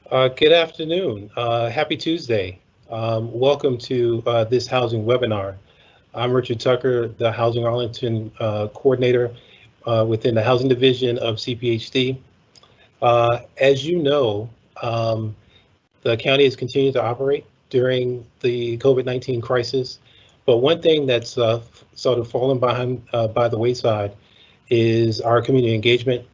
Good afternoon. Happy Tuesday. Welcome to this housing webinar. I'm Richard Tucker, the Housing Arlington coordinator within the Housing Division of CPHD. As you know, the county has continued to operate during the COVID-19 crisis, but one thing that's sort of fallen behind by the wayside is our community engagement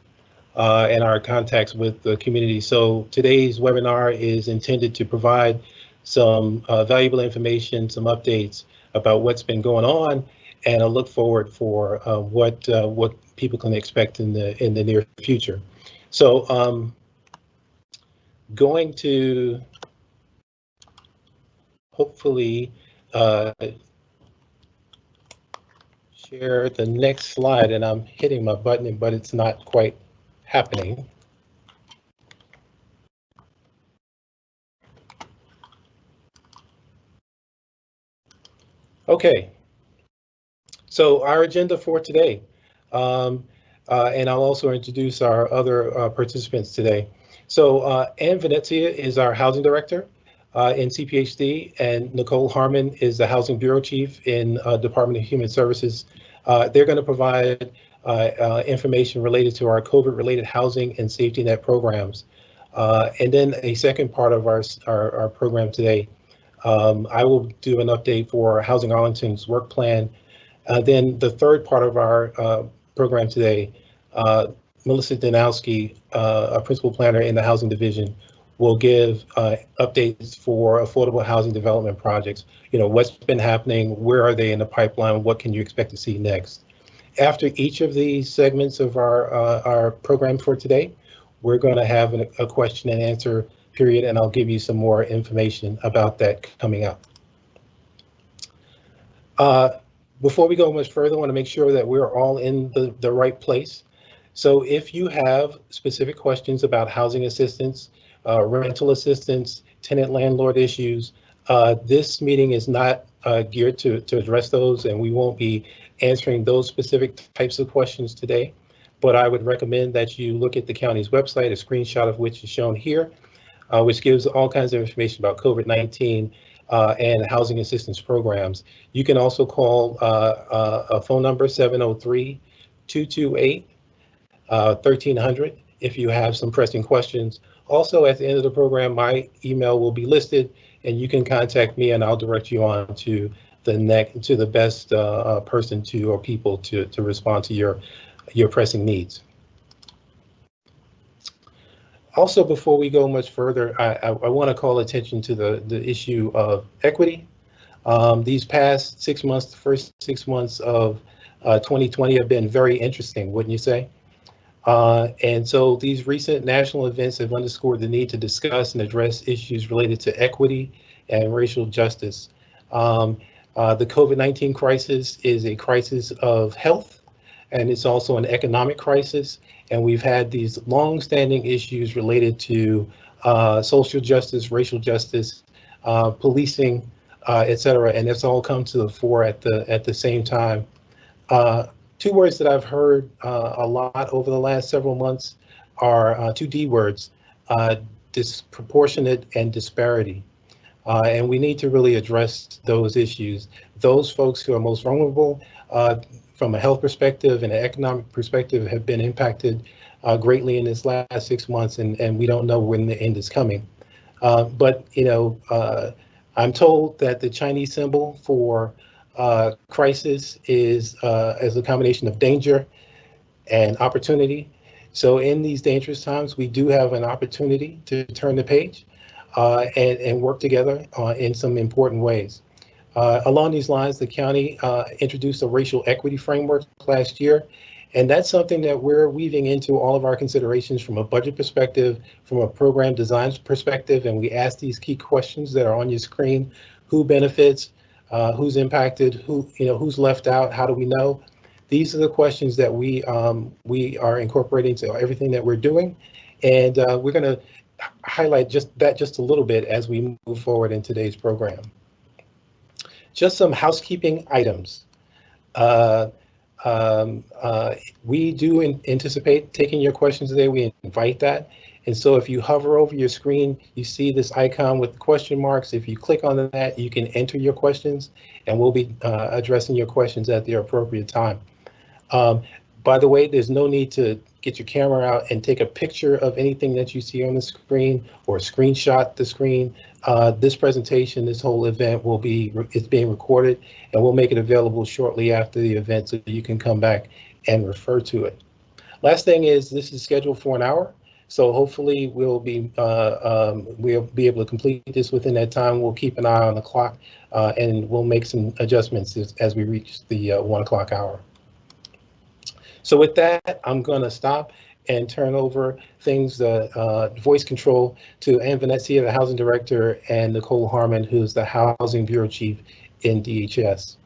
and our contacts with the community. So today's webinar is intended to provide some valuable information, some updates about what's been going on, and a look forward for what people can expect in the near future. So going to hopefully share the next slide, and I'm hitting my button, but it's not quite happening. Okay, so our agenda for today, and I'll also introduce our other participants today. So Ann Venezia is our housing director in CPHD, and Nicole Harmon is the housing bureau chief in Department of Human Services. They're going to provide information related to our COVID-related housing and safety net programs. And then a second part of our program today, I will do an update for Housing Arlington's work plan. Then the third part of our program today, Melissa Danowski, a principal planner in the Housing Division, will give updates for affordable housing development projects. You know, what's been happening, where are they in the pipeline, what can you expect to see next? After each of these segments of our program for today, we're going to have a question and answer period, and I'll give you some more information about that coming up. Before we go much further, I want to make sure that we're all in the right place. So if you have specific questions about housing assistance, rental assistance, tenant landlord issues, this meeting is not geared to address those, and we won't be answering those specific types of questions today. But I would recommend that you look at the county's website, a screenshot of which is shown here, which gives all kinds of information about COVID-19 and housing assistance programs. You can also call a phone number, 703-228-1300, if you have some pressing questions. Also, at the end of the program, my email will be listed, and you can contact me, and I'll direct you on to the best person or people to respond to your pressing needs. Also, before we go much further, I want to call attention to the issue of equity. These past 6 months, the first 6 months of 2020 have been very interesting, wouldn't you say? And so these recent national events have underscored the need to discuss and address issues related to equity and racial justice. The COVID-19 crisis is a crisis of health, and it's also an economic crisis. And we've had these long-standing issues related to social justice, racial justice, policing, et cetera, and it's all come to the fore at the same time. Two words that I've heard a lot over the last several months are two D words, disproportionate and disparity. And we need to really address those issues. Those folks who are most vulnerable from a health perspective and an economic perspective have been impacted greatly in this last 6 months, and we don't know when the end is coming. But, you know, I'm told that the Chinese symbol for crisis is a combination of danger and opportunity. So in these dangerous times, we do have an opportunity to turn the page and work together in some important ways. Along these lines, the county introduced a racial equity framework last year, and that's something that we're weaving into all of our considerations from a budget perspective, from a program design perspective, and we ask these key questions that are on your screen: who benefits, who's impacted, who's left out, how do we know? These are the questions that we are incorporating to everything that we're doing, and we're going to highlight just a little bit as we move forward in today's program. Just some housekeeping items. We do anticipate taking your questions today. We invite that. And so if you hover over your screen, you see this icon with question marks. If you click on that, you can enter your questions, and we'll be addressing your questions at the appropriate time. By the way, there's no need to get your camera out and take a picture of anything that you see on the screen or screenshot the screen. This presentation, this whole event it's being recorded, and we'll make it available shortly after the event so you can come back and refer to it. Last thing is, this is scheduled for an hour. So hopefully we'll be able to complete this within that time. We'll keep an eye on the clock, and we'll make some adjustments as we reach the 1 o'clock hour. So with that, I'm going to stop and turn over things, voice control, to Ann Venezia, the Housing Director, and Nicole Harmon, who's the Housing Bureau Chief in DHS.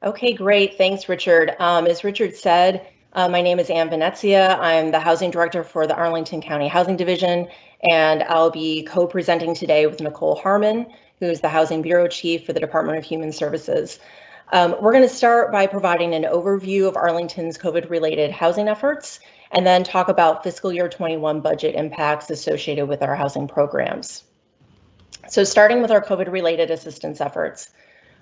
Okay, great. Thanks, Richard. As Richard said, my name is Ann Venezia. I'm the Housing Director for the Arlington County Housing Division, and I'll be co-presenting today with Nicole Harmon, who is the Housing Bureau Chief for the Department of Human Services. We're going to start by providing an overview of Arlington's COVID-related housing efforts, and then talk about fiscal year 21 budget impacts associated with our housing programs. So starting with our COVID-related assistance efforts,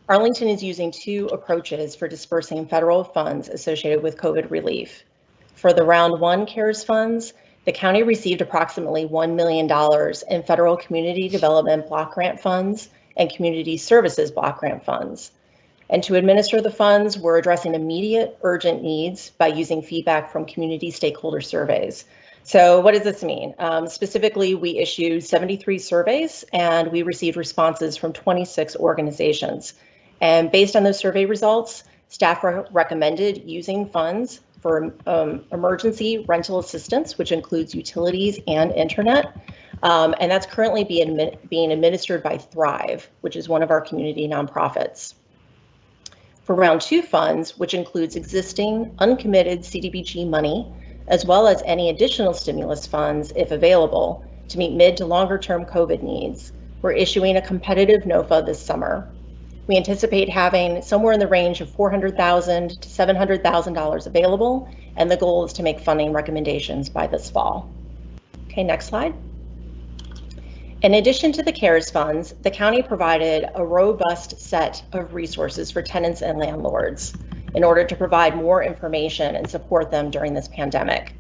Arlington is using two approaches for dispersing federal funds associated with COVID relief. For the Round 1 CARES funds, the county received approximately $1 million in federal community development block grant funds and community services block grant funds. And to administer the funds, we're addressing immediate urgent needs by using feedback from community stakeholder surveys. So what does this mean? Specifically, we issued 73 surveys and we received responses from 26 organizations. And based on those survey results, staff recommended using funds for emergency rental assistance, which includes utilities and internet. And that's currently being administered by Thrive, which is one of our community nonprofits. For Round 2 funds, which includes existing uncommitted CDBG money, as well as any additional stimulus funds, if available, to meet mid to longer term COVID needs, we're issuing a competitive NOFA this summer. We anticipate having somewhere in the range of $400,000 to $700,000 available, and the goal is to make funding recommendations by this fall. Okay, next slide. In addition to the CARES funds, the county provided a robust set of resources for tenants and landlords in order to provide more information and support them during this pandemic.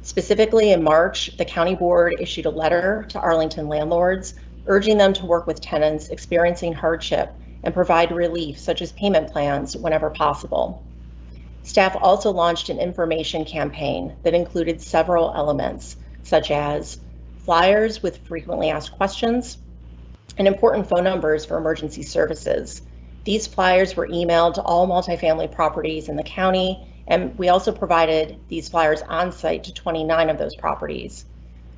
Specifically, in March, the county board issued a letter to Arlington landlords urging them to work with tenants experiencing hardship and provide relief, such as payment plans, whenever possible. Staff also launched an information campaign that included several elements, such as flyers with frequently asked questions and important phone numbers for emergency services. These flyers were emailed to all multifamily properties in the county, and we also provided these flyers on site to 29 of those properties.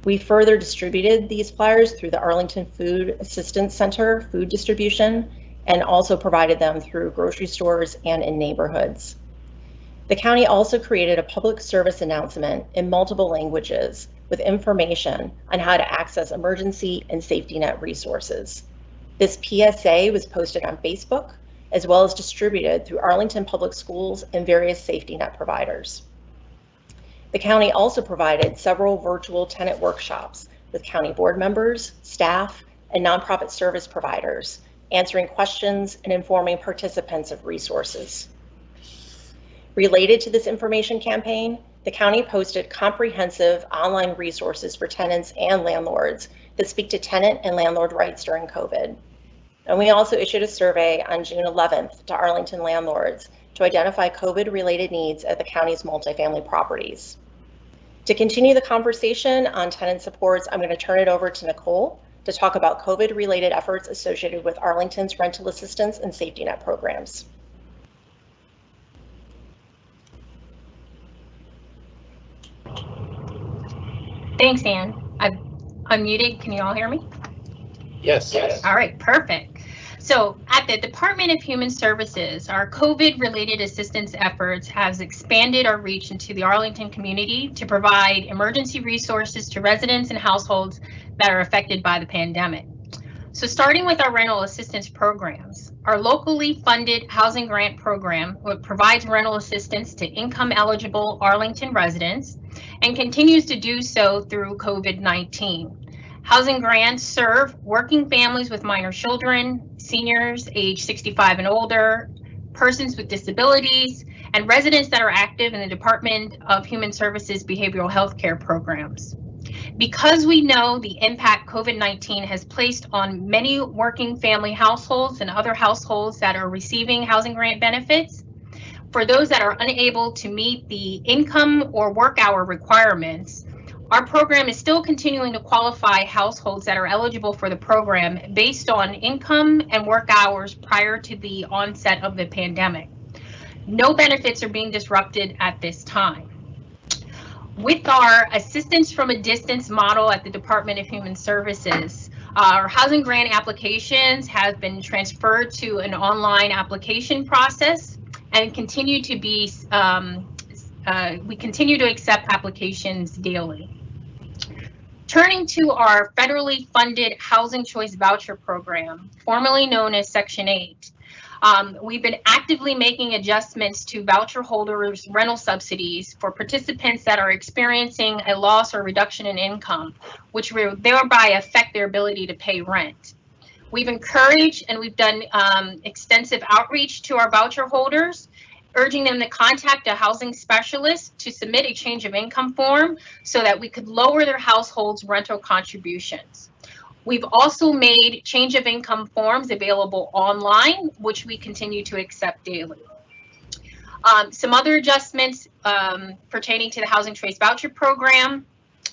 We further distributed these flyers through the Arlington Food Assistance Center food distribution, and also provided them through grocery stores and in neighborhoods. The county also created a public service announcement in multiple languages with information on how to access emergency and safety net resources. This PSA was posted on Facebook, as well as distributed through Arlington Public Schools and various safety net providers. The county also provided several virtual tenant workshops with county board members, staff, and nonprofit service providers, answering questions and informing participants of resources. Related to this information campaign, the county posted comprehensive online resources for tenants and landlords that speak to tenant and landlord rights during COVID. And we also issued a survey on June 11th to Arlington landlords to identify COVID-related needs at the county's multifamily properties. To continue the conversation on tenant supports, I'm going to turn it over to Nicole to talk about COVID-related efforts associated with Arlington's rental assistance and safety net programs. Thanks, Ann. I've unmuted. Can you all hear me? Yes. Yes. All right, perfect. So at the Department of Human Services, our COVID-related assistance efforts has expanded our reach into the Arlington community to provide emergency resources to residents and households that are affected by the pandemic. So starting with our rental assistance programs, our locally funded housing grant program provides rental assistance to income eligible Arlington residents and continues to do so through COVID-19. Housing grants serve working families with minor children, seniors age 65 and older, persons with disabilities, and residents that are active in the Department of Human Services behavioral health care programs. Because we know the impact COVID-19 has placed on many working family households and other households that are receiving housing grant benefits, for those that are unable to meet the income or work hour requirements, our program is still continuing to qualify households that are eligible for the program based on income and work hours prior to the onset of the pandemic. No benefits are being disrupted at this time. With our assistance from a distance model at the Department of Human Services, our housing grant applications have been transferred to an online application process and continue to be, we continue to accept applications daily. Turning to our federally funded Housing Choice Voucher Program, formerly known as Section 8. We've been actively making adjustments to voucher holders' rental subsidies for participants that are experiencing a loss or reduction in income, which will thereby affect their ability to pay rent. We've encouraged and we've done extensive outreach to our voucher holders, urging them to contact a housing specialist to submit a change of income form so that we could lower their household's rental contributions. We've also made change of income forms available online, which we continue to accept daily. Some other adjustments pertaining to the Housing Choice Voucher Program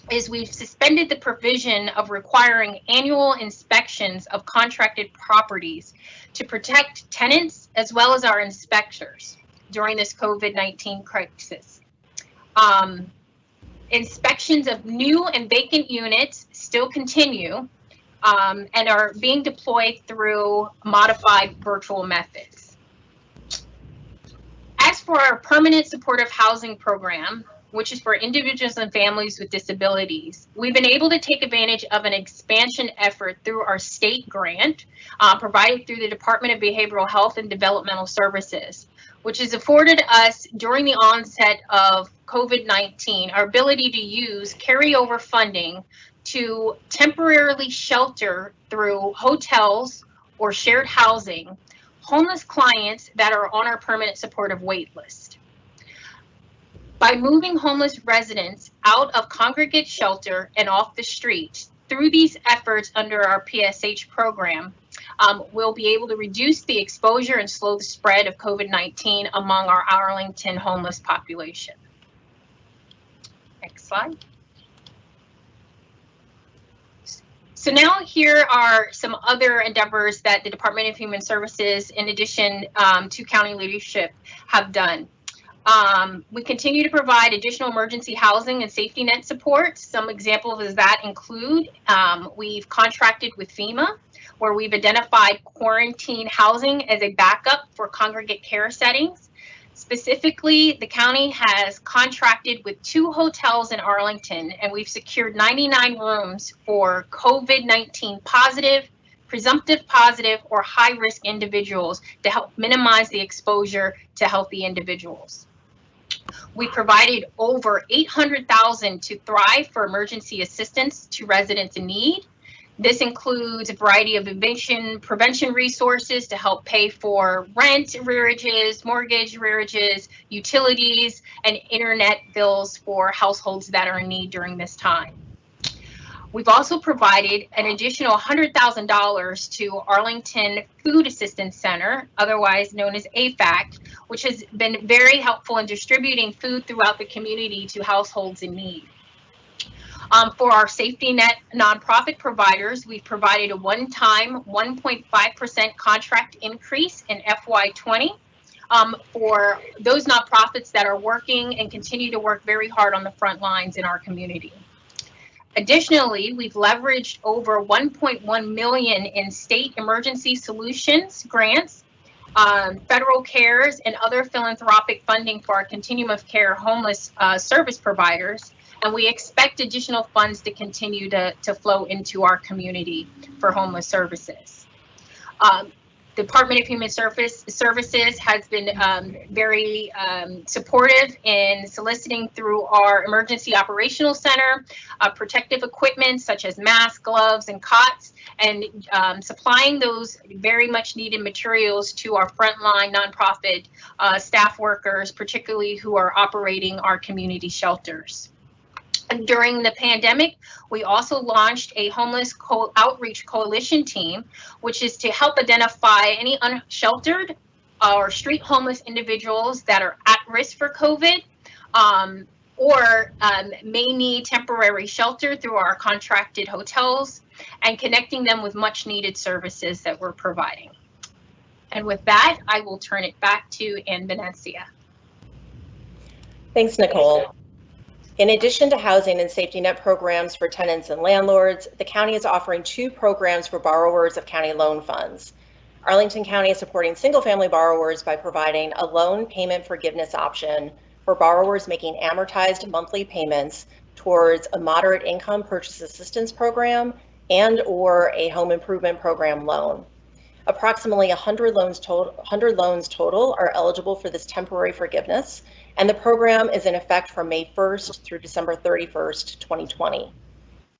is we've suspended the provision of requiring annual inspections of contracted properties to protect tenants as well as our inspectors during this COVID-19 crisis. Inspections of new and vacant units still continue and are being deployed through modified virtual methods. As for our permanent supportive housing program, which is for individuals and families with disabilities, we've been able to take advantage of an expansion effort through our state grant provided through the Department of Behavioral Health and Developmental Services, which has afforded us during the onset of COVID-19 our ability to use carryover funding to temporarily shelter through hotels or shared housing homeless clients that are on our permanent supportive wait list. By moving homeless residents out of congregate shelter and off the street through these efforts under our PSH program, we'll be able to reduce the exposure and slow the spread of COVID-19 among our Arlington homeless population. Next slide. So now here are some other endeavors that the Department of Human Services, in addition to county leadership, have done. We continue to provide additional emergency housing and safety net support. Some examples of that include we've contracted with FEMA, where we've identified quarantine housing as a backup for congregate care settings. Specifically, the county has contracted with 2 hotels in Arlington, and we've secured 99 rooms for COVID-19 positive, presumptive positive, or high-risk individuals to help minimize the exposure to healthy individuals. We provided over $800,000 to Thrive for emergency assistance to residents in need. This includes a variety of eviction prevention resources to help pay for rent arrearages, mortgage arrearages, utilities, and internet bills for households that are in need during this time. We've also provided an additional $100,000 to Arlington Food Assistance Center, otherwise known as AFAC, which has been very helpful in distributing food throughout the community to households in need. For our safety net nonprofit providers, we've provided a one-time 1.5% contract increase in FY20 for those nonprofits that are working and continue to work very hard on the front lines in our community. Additionally, we've leveraged over $1.1 million in state emergency solutions grants, federal CARES, and other philanthropic funding for our continuum of care homeless service providers. and we expect additional funds to continue to flow into our community for homeless services. Department of Human Services has been very supportive in soliciting through our Emergency Operational Center protective equipment such as masks, gloves, and cots, and supplying those very much needed materials to our frontline nonprofit staff workers, particularly who are operating our community shelters. During the pandemic, we also launched a homeless outreach coalition team, which is to help identify any unsheltered or street homeless individuals that are at risk for COVID or may need temporary shelter through our contracted hotels, and connecting them with much needed services that we're providing. And with that, I will turn it back to Ann Venezia. Thanks, Nicole. In addition to housing and safety net programs for tenants and landlords, the county is offering 2 programs for borrowers of county loan funds. Arlington County is supporting single-family borrowers by providing a loan payment forgiveness option for borrowers making amortized monthly payments towards a moderate income purchase assistance program and/or a home improvement program loan. Approximately 100 loans total are eligible for this temporary forgiveness, and the program is in effect from May 1st through December 31st, 2020.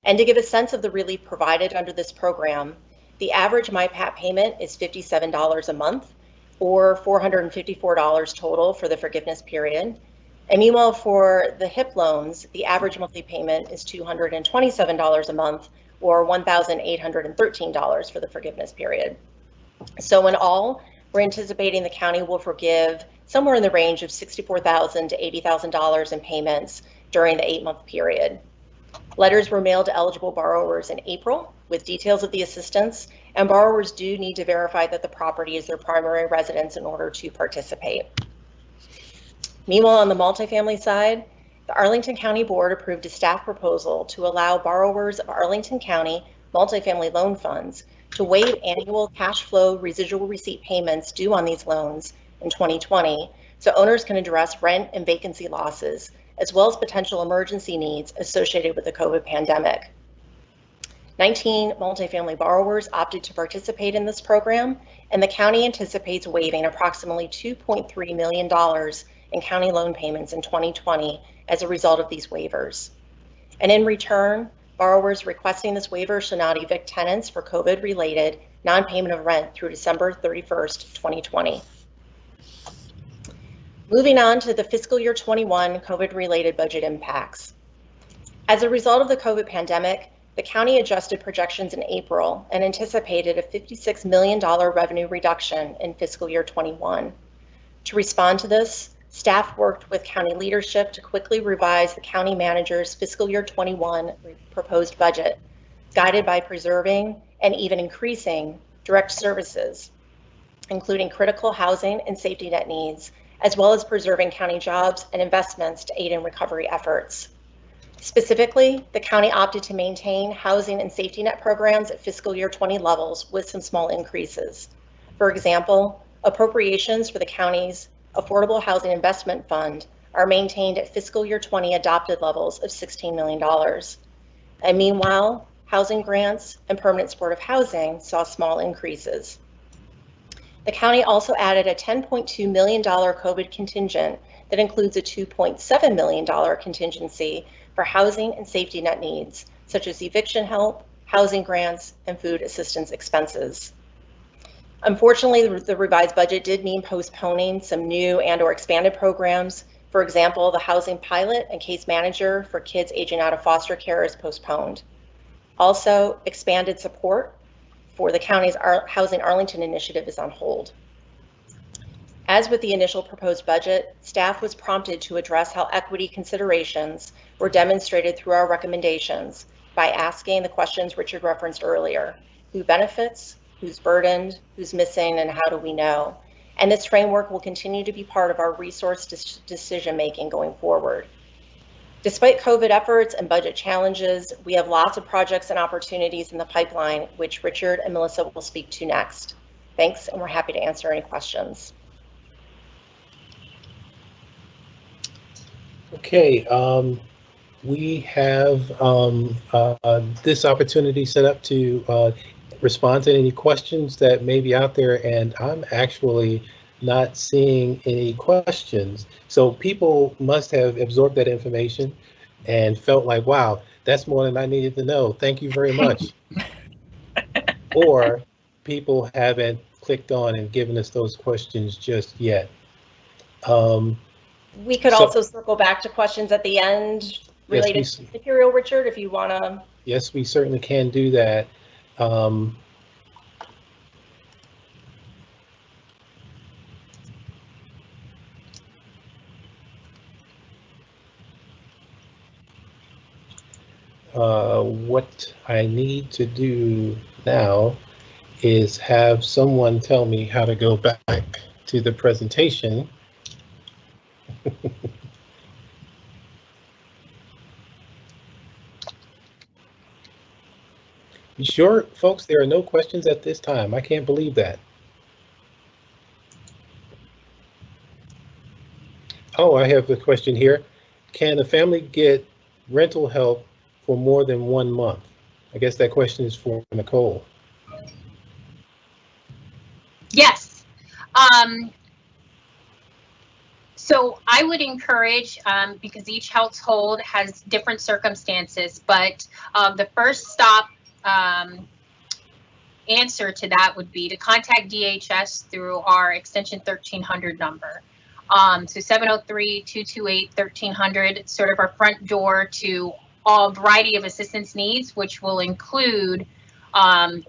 And to give a sense of the relief provided under this program, the average MyPAT payment is $57 a month, or $454 total for the forgiveness period. And meanwhile, for the HIP loans, the average monthly payment is $227 a month, or $1,813 for the forgiveness period. So in all, we're anticipating the county will forgive somewhere in the range of $64,000 to $80,000 in payments during the 8-month period. Letters were mailed to eligible borrowers in April with details of the assistance, and borrowers do need to verify that the property is their primary residence in order to participate. Meanwhile, on the multifamily side, the Arlington County Board approved a staff proposal to allow borrowers of Arlington County multifamily loan funds to waive annual cash flow residual receipt payments due on these loans in 2020, so owners can address rent and vacancy losses, as well as potential emergency needs associated with the COVID pandemic. 19 multifamily borrowers opted to participate in this program, and the county anticipates waiving approximately $2.3 million in county loan payments in 2020 as a result of these waivers. And in return, borrowers requesting this waiver shall not evict tenants for COVID-related non-payment of rent through December 31st, 2020. Moving on to the fiscal year 21 COVID-related budget impacts. As a result of the COVID pandemic, the county adjusted projections in April and anticipated a $56 million revenue reduction in fiscal year 21. To respond to this, staff worked with county leadership to quickly revise the county manager's fiscal year 21 proposed budget, guided by preserving and even increasing direct services, including critical housing and safety net needs, as well as preserving county jobs and investments to aid in recovery efforts. Specifically, the county opted to maintain housing and safety net programs at fiscal year 20 levels with some small increases. For example, appropriations for the county's Affordable Housing Investment Fund are maintained at fiscal year 20 adopted levels of $16 million. And meanwhile, housing grants and permanent supportive housing saw small increases. The county also added a $10.2 million COVID contingent that includes a $2.7 million contingency for housing and safety net needs, such as eviction help, housing grants, and food assistance expenses. Unfortunately, the revised budget did mean postponing some new and/or expanded programs. For example, the housing pilot and case manager for kids aging out of foster care is postponed. Also, expanded support for the county's Housing Arlington initiative is on hold. As with the initial proposed budget, staff was prompted to address how equity considerations were demonstrated through our recommendations by asking the questions Richard referenced earlier: who benefits, who's burdened, who's missing, and how do we know? And this framework will continue to be part of our resource decision-making going forward. Despite COVID efforts and budget challenges, we have lots of projects and opportunities in the pipeline, which Richard and Melissa will speak to next. Thanks, and we're happy to answer any questions. Okay, We have this opportunity set up to respond to any questions that may be out there, and I'm actually not seeing any questions. So people must have absorbed that information and felt like, wow, that's more than I needed to know. Thank you very much. Or people haven't clicked on and given us those questions just yet. We could So- also circle back to questions at the end related to material, Richard, if you want to. Yes, we certainly can do that. What I need to do now is have someone tell me how to go back to the presentation. You sure, folks, there are no questions at this time? I can't believe that. Oh, I have a question here. Can a family get rental help for more than 1 month? I guess that question is for Nicole. Yes. So I would encourage, because each household has different circumstances, but the first stop answer to that would be to contact DHS through our extension 1300 number. So 703-228-1300, sort of our front door to a variety of assistance needs, which will include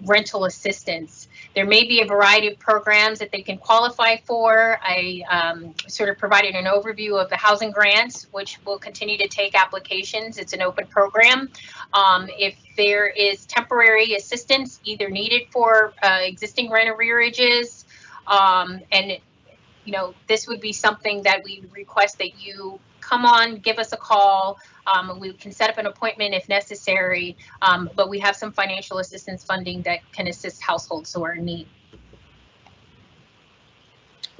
rental assistance. There may be a variety of programs that they can qualify for. I sort of provided an overview of the housing grants, which will continue to take applications. It's an open program. If there is temporary assistance either needed for existing rent arrearages, and you know, this would be something that we request that you come on, give us a call. We can set up an appointment if necessary, but we have some financial assistance funding that can assist households who are in need.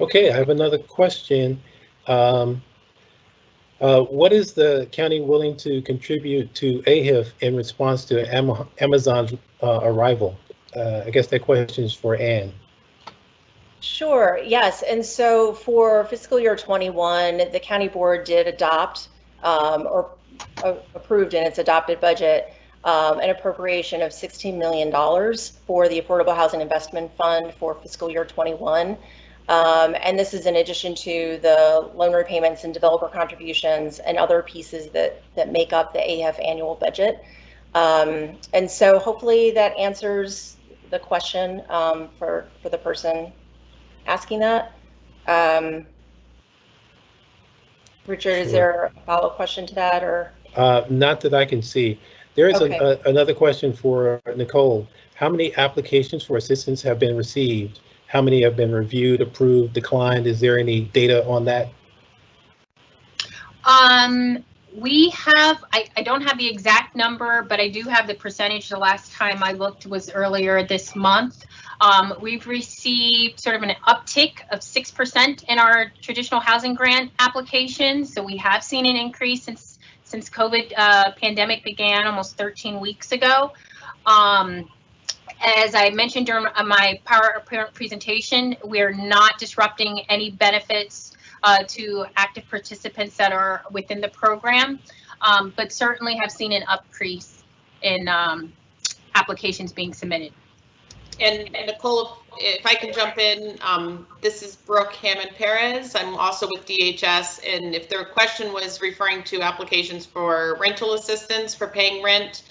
Okay, I have another question. What is the county willing to contribute to AHIF in response to Amazon's arrival? I guess that question is for Ann. Sure, yes. And so for fiscal year 21, the county board did adopt or approved in its adopted budget an appropriation of $16 million for the Affordable Housing Investment Fund for fiscal year 21. And this is in addition to the loan repayments and developer contributions and other pieces that make up the AHIF annual budget. And so hopefully that answers the question for the person asking that. Richard, Sure. Is there a follow-up question to that, or? Not that I can see. There is Okay. another question for Nicole. How many applications for assistance have been received? How many have been reviewed, approved, declined? Is there any data on that? We have, I don't have the exact number, but I do have the percentage. The last time I looked was earlier this month. We've received sort of an uptick of 6% in our traditional housing grant applications. So we have seen an increase since COVID pandemic began almost 13 weeks ago. As I mentioned during my PowerPoint presentation, we're not disrupting any benefits to active participants that are within the program, but certainly have seen an increase in applications being submitted. And Nicole, if I can jump in, this is Brooke Hammond-Perez. I'm also with DHS, and if their question was referring to applications for rental assistance for paying rent,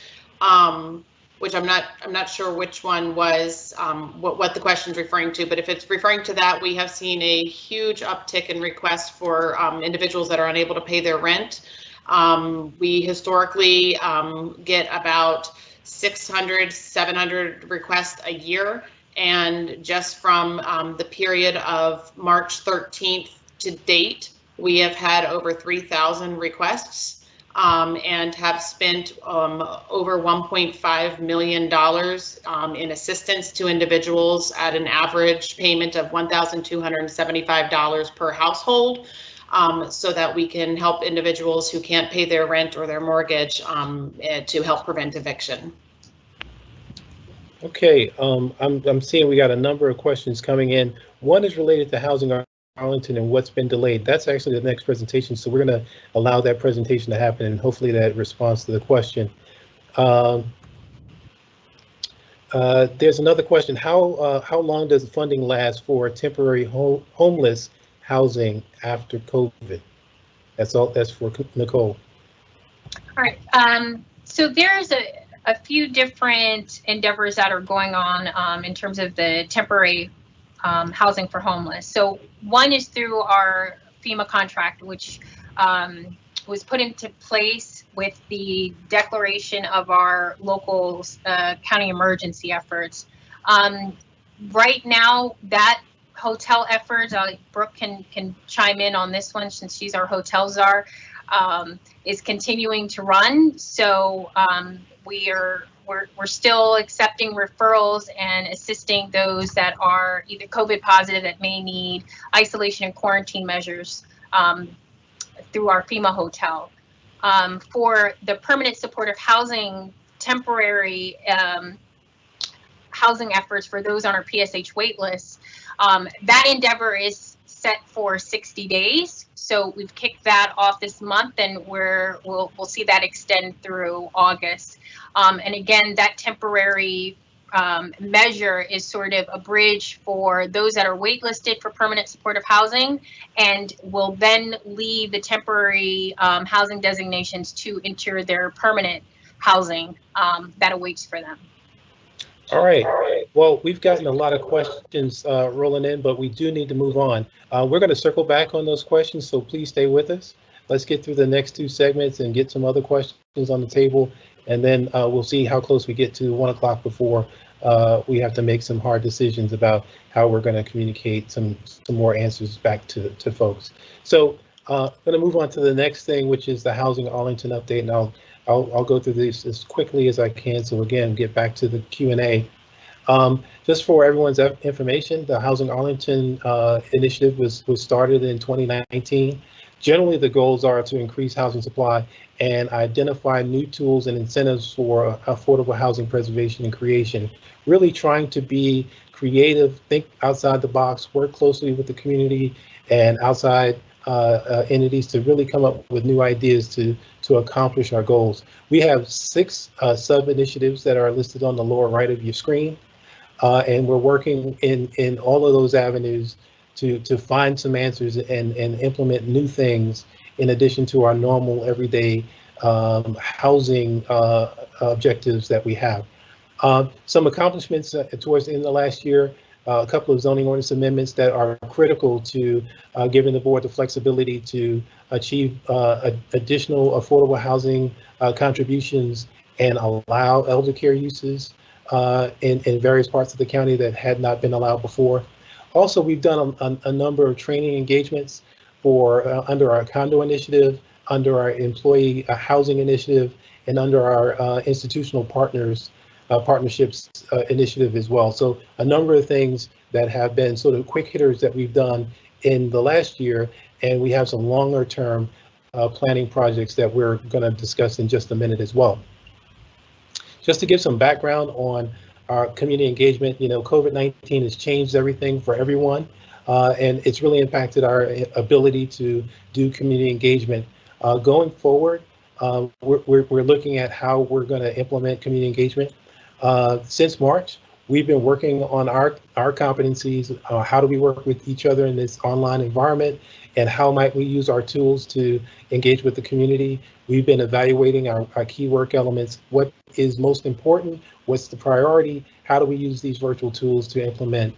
which I'm not sure which one was what the question's referring to, but if it's referring to that, we have seen a huge uptick in requests for individuals that are unable to pay their rent. We historically get about 600, 700 requests a year, and just from the period of March 13th to date, we have had over 3,000 requests. And have spent over $1.5 million in assistance to individuals at an average payment of $1,275 per household. so that we can help individuals who can't pay their rent or their mortgage to help prevent eviction. Okay, I'm seeing we got a number of questions coming in. One is related to housing Arlington and what's been delayed. That's actually the next presentation, so we're going to allow that presentation to happen, and hopefully that responds to the question. There's another question. How long does the funding last for temporary homeless housing after COVID? That's all. That's for Nicole. All right. So there's a few different endeavors that are going on in terms of the temporary housing for homeless. So one is through our FEMA contract, which was put into place with the declaration of our local county emergency efforts. Right now, that hotel effort, Brooke can chime in on this one since she's our hotel czar, is continuing to run. So we're still accepting referrals and assisting those that are either COVID positive that may need isolation and quarantine measures through our FEMA hotel. For the permanent supportive housing, temporary housing efforts for those on our PSH wait list, that endeavor is set for 60 days. So we've kicked that off this month, and we'll see that extend through August. And again, that temporary measure is sort of a bridge for those that are waitlisted for permanent supportive housing, and will then leave the temporary housing designations to enter their permanent housing that awaits for them. All right. Well, we've gotten a lot of questions rolling in, but we do need to move on. We're going to circle back on those questions, so please stay with us. Let's get through the next two segments and get some other questions on the table, and then we'll see how close we get to 1 o'clock before we have to make some hard decisions about how we're going to communicate some more answers back to folks. So I'm going to move on to the next thing, which is the Housing Arlington update, and I'll go through this as quickly as I can. So again, get back to the Q&A. Just for everyone's information, the Housing Arlington initiative was started in 2019. Generally, the goals are to increase housing supply and identify new tools and incentives for affordable housing preservation and creation. Really trying to be creative, think outside the box, work closely with the community and outside entities to really come up with new ideas to accomplish our goals. We have 6 sub-initiatives that are listed on the lower right of your screen, and we're working in all of those avenues to find some answers and implement new things in addition to our normal everyday housing objectives that we have. Some accomplishments towards the end of last year. A couple of zoning ordinance amendments that are critical to giving the board the flexibility to achieve additional affordable housing contributions and allow elder care uses in various parts of the county that had not been allowed before. Also, we've done a number of training engagements for under our condo initiative, under our employee housing initiative, and under our institutional partnerships initiative as well. So a number of things that have been sort of quick hitters that we've done in the last year, and we have some longer term planning projects that we're going to discuss in just a minute as well. Just to give some background on our community engagement, COVID-19 has changed everything for everyone, and it's really impacted our ability to do community engagement. Going forward, we're looking at how we're going to implement community engagement. Since March, we've been working on our competencies. How do we work with each other in this online environment, and how might we use our tools to engage with the community? We've been evaluating our key work elements. What is most important? What's the priority? How do we use these virtual tools to implement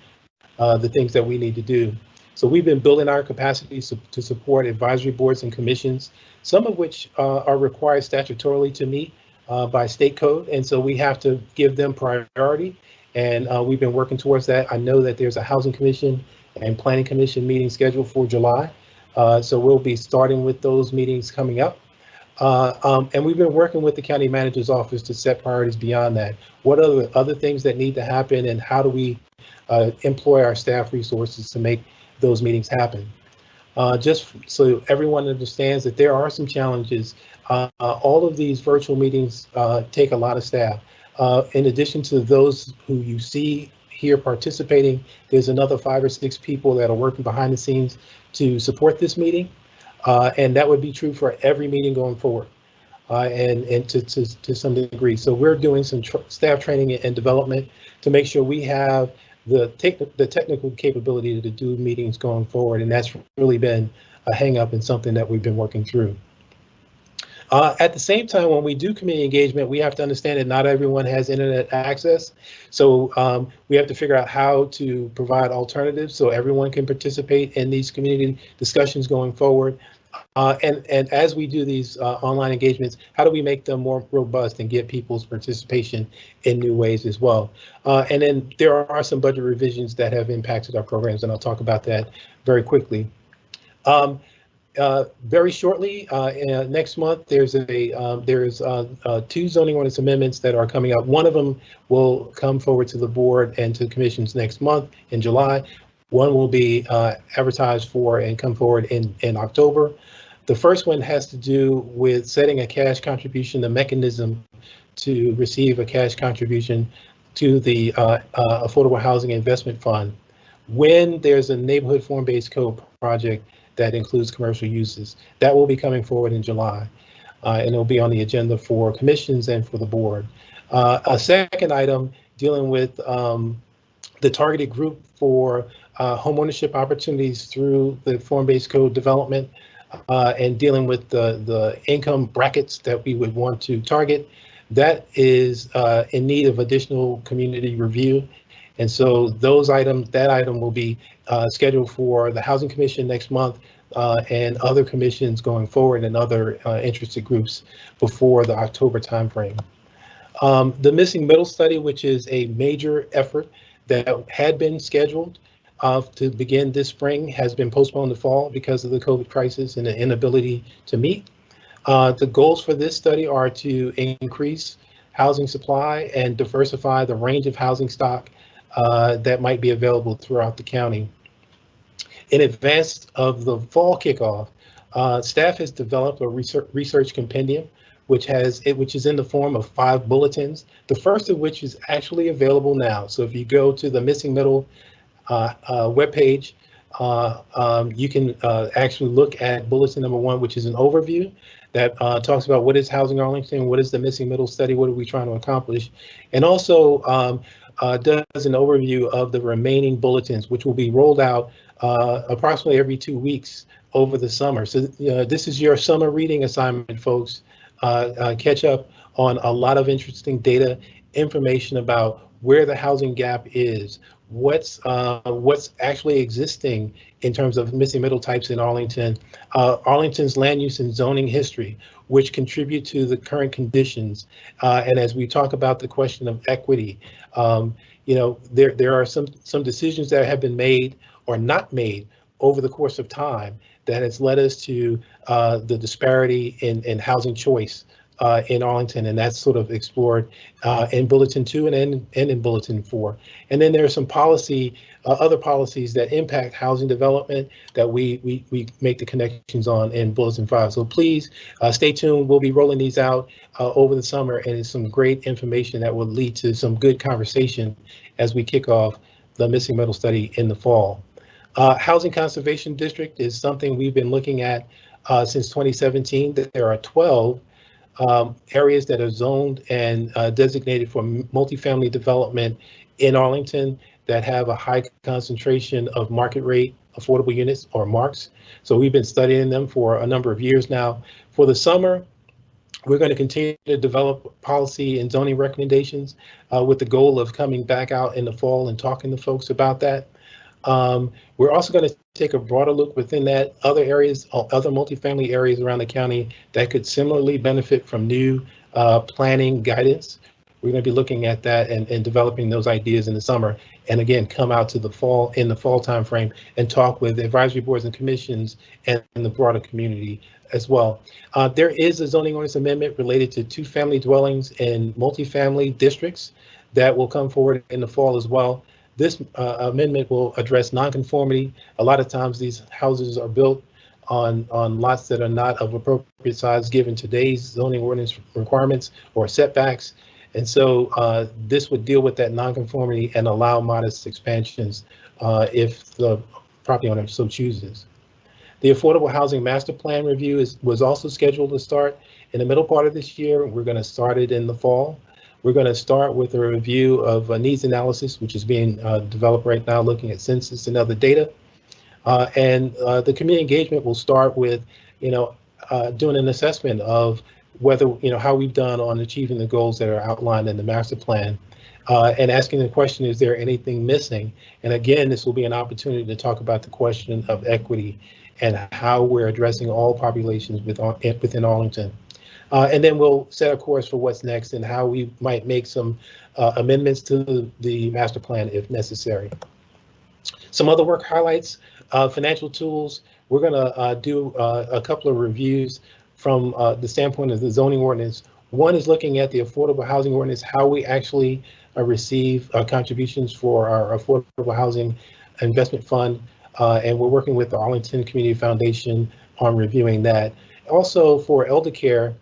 the things that we need to do? So we've been building our capacities to support advisory boards and commissions, some of which are required statutorily to meet by state code, and so we have to give them priority, and we've been working towards that. I know that there's a housing commission and planning commission meeting scheduled for July, so we'll be starting with those meetings coming up, and we've been working with the county manager's office to set priorities beyond that. What are the other things that need to happen, and how do we employ our staff resources to make those meetings happen? just so everyone understands that there are some challenges. All of these virtual meetings take a lot of staff. In addition to those who you see here participating, there's another 5 or 6 people that are working behind the scenes to support this meeting. And that would be true for every meeting going forward, and to some degree. So we're doing some staff training and development to make sure we have the technical capability to do meetings going forward. And that's really been a hang up and something that we've been working through. At the same time, when we do community engagement, we have to understand that not everyone has internet access. So we have to figure out how to provide alternatives so everyone can participate in these community discussions going forward. And as we do these online engagements, how do we make them more robust and get people's participation in new ways as well? And then there are some budget revisions that have impacted our programs, and I'll talk about that very quickly. Very shortly, next month, there's 2 zoning ordinance amendments that are coming up. One of them will come forward to the board and to commissions next month in July. One will be advertised for and come forward in October. The first one has to do with setting a cash contribution, the mechanism to receive a cash contribution to the Affordable Housing Investment Fund when there's a neighborhood form-based code project that includes commercial uses. That will be coming forward in July, and it'll be on the agenda for commissions and for the board. A second item dealing with the targeted group for homeownership opportunities through the form-based code development, and dealing with the income brackets that we would want to target. That is in need of additional community review. And so that item will be scheduled for the Housing Commission next month, and other commissions going forward and other interested groups before the October timeframe. The Missing Middle Study, which is a major effort that had been scheduled to begin this spring, has been postponed to fall because of the COVID crisis and the inability to meet. The goals for this study are to increase housing supply and diversify the range of housing stock that might be available throughout the county. In advance of the fall kickoff, staff has developed a research compendium, which is in the form of 5 bulletins, the first of which is actually available now. So if you go to the Missing Middle webpage, you can actually look at bulletin number 1, which is an overview that talks about what is Housing Arlington, what is the Missing Middle Study, what are we trying to accomplish, and also does an overview of the remaining bulletins, which will be rolled out approximately every 2 weeks over the summer. So this is your summer reading assignment, folks. Catch up on a lot of interesting data, information about where the housing gap is, what's actually existing in terms of missing middle types in Arlington, Arlington's land use and zoning history, which contribute to the current conditions. And as we talk about the question of equity, there are some decisions that have been made or not made over the course of time that has led us to the disparity in housing choice in Arlington, and that's sort of explored in Bulletin 2 and in Bulletin 4. And then there are some other policies that impact housing development that we make the connections on in Bulletin 5. So please stay tuned. We'll be rolling these out over the summer, and it's some great information that will lead to some good conversation as we kick off the Missing Middle Study in the fall. Housing Conservation District is something we've been looking at since 2017. There are 12 areas that are zoned and designated for multifamily development in Arlington that have a high concentration of market rate affordable units, or MARCs. So we've been studying them for a number of years now. For the summer, we're going to continue to develop policy and zoning recommendations with the goal of coming back out in the fall and talking to folks about that. We're also going to take a broader look within that, other multifamily areas around the county that could similarly benefit from new planning guidance. We're going to be looking at that and developing those ideas in the summer, and again, come out to the fall timeframe and talk with advisory boards and commissions and the broader community as well. There is a zoning ordinance amendment related to 2-family dwellings in multifamily districts that will come forward in the fall as well. This amendment will address nonconformity. A lot of times these houses are built on lots that are not of appropriate size given today's zoning ordinance requirements or setbacks. And so this would deal with that nonconformity and allow modest expansions if the property owner so chooses. The Affordable Housing Master Plan review was also scheduled to start in the middle part of this year. We're going to start it in the fall. We're going to start with a review of needs analysis, which is being developed right now, looking at census and other data. And the community engagement will start with, doing an assessment of whether, how we've done on achieving the goals that are outlined in the master plan, and asking the question, is there anything missing? And again, this will be an opportunity to talk about the question of equity and how we're addressing all populations within Arlington. And then we'll set a course for what's next and how we might make some amendments to the master plan if necessary. Some other work highlights, financial tools. We're going to do a couple of reviews from the standpoint of the zoning ordinance. One is looking at the affordable housing ordinance, how we actually receive contributions for our affordable housing investment fund. And we're working with the Arlington Community Foundation on reviewing that. Also for elder care,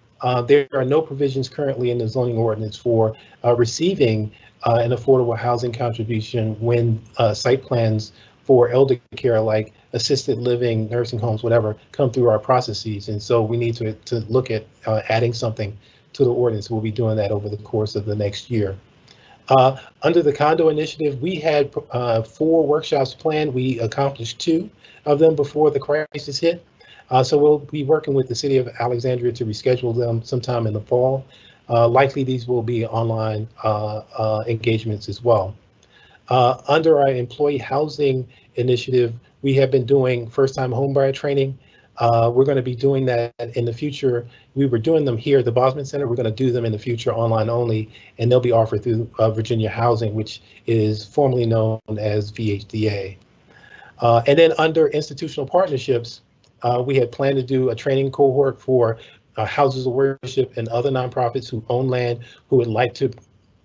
there are no provisions currently in the zoning ordinance for receiving an affordable housing contribution when site plans for elder care like assisted living, nursing homes, whatever, come through our processes. And so we need to look at adding something to the ordinance. We'll be doing that over the course of the next year. Under the condo initiative, we had 4 workshops planned. We accomplished 2 of them before the crisis hit. So we'll be working with the city of Alexandria to reschedule them sometime in the fall. Likely these will be online engagements as well. Under our employee housing initiative, we have been doing first-time homebuyer training. We're going to be doing that in the future. We were doing them here at the Bosman Center. We're going to do them in the future online only, and they'll be offered through Virginia Housing, which is formerly known as VHDA. And then under institutional partnerships, we had planned to do a training cohort for houses of worship and other nonprofits who own land who would like to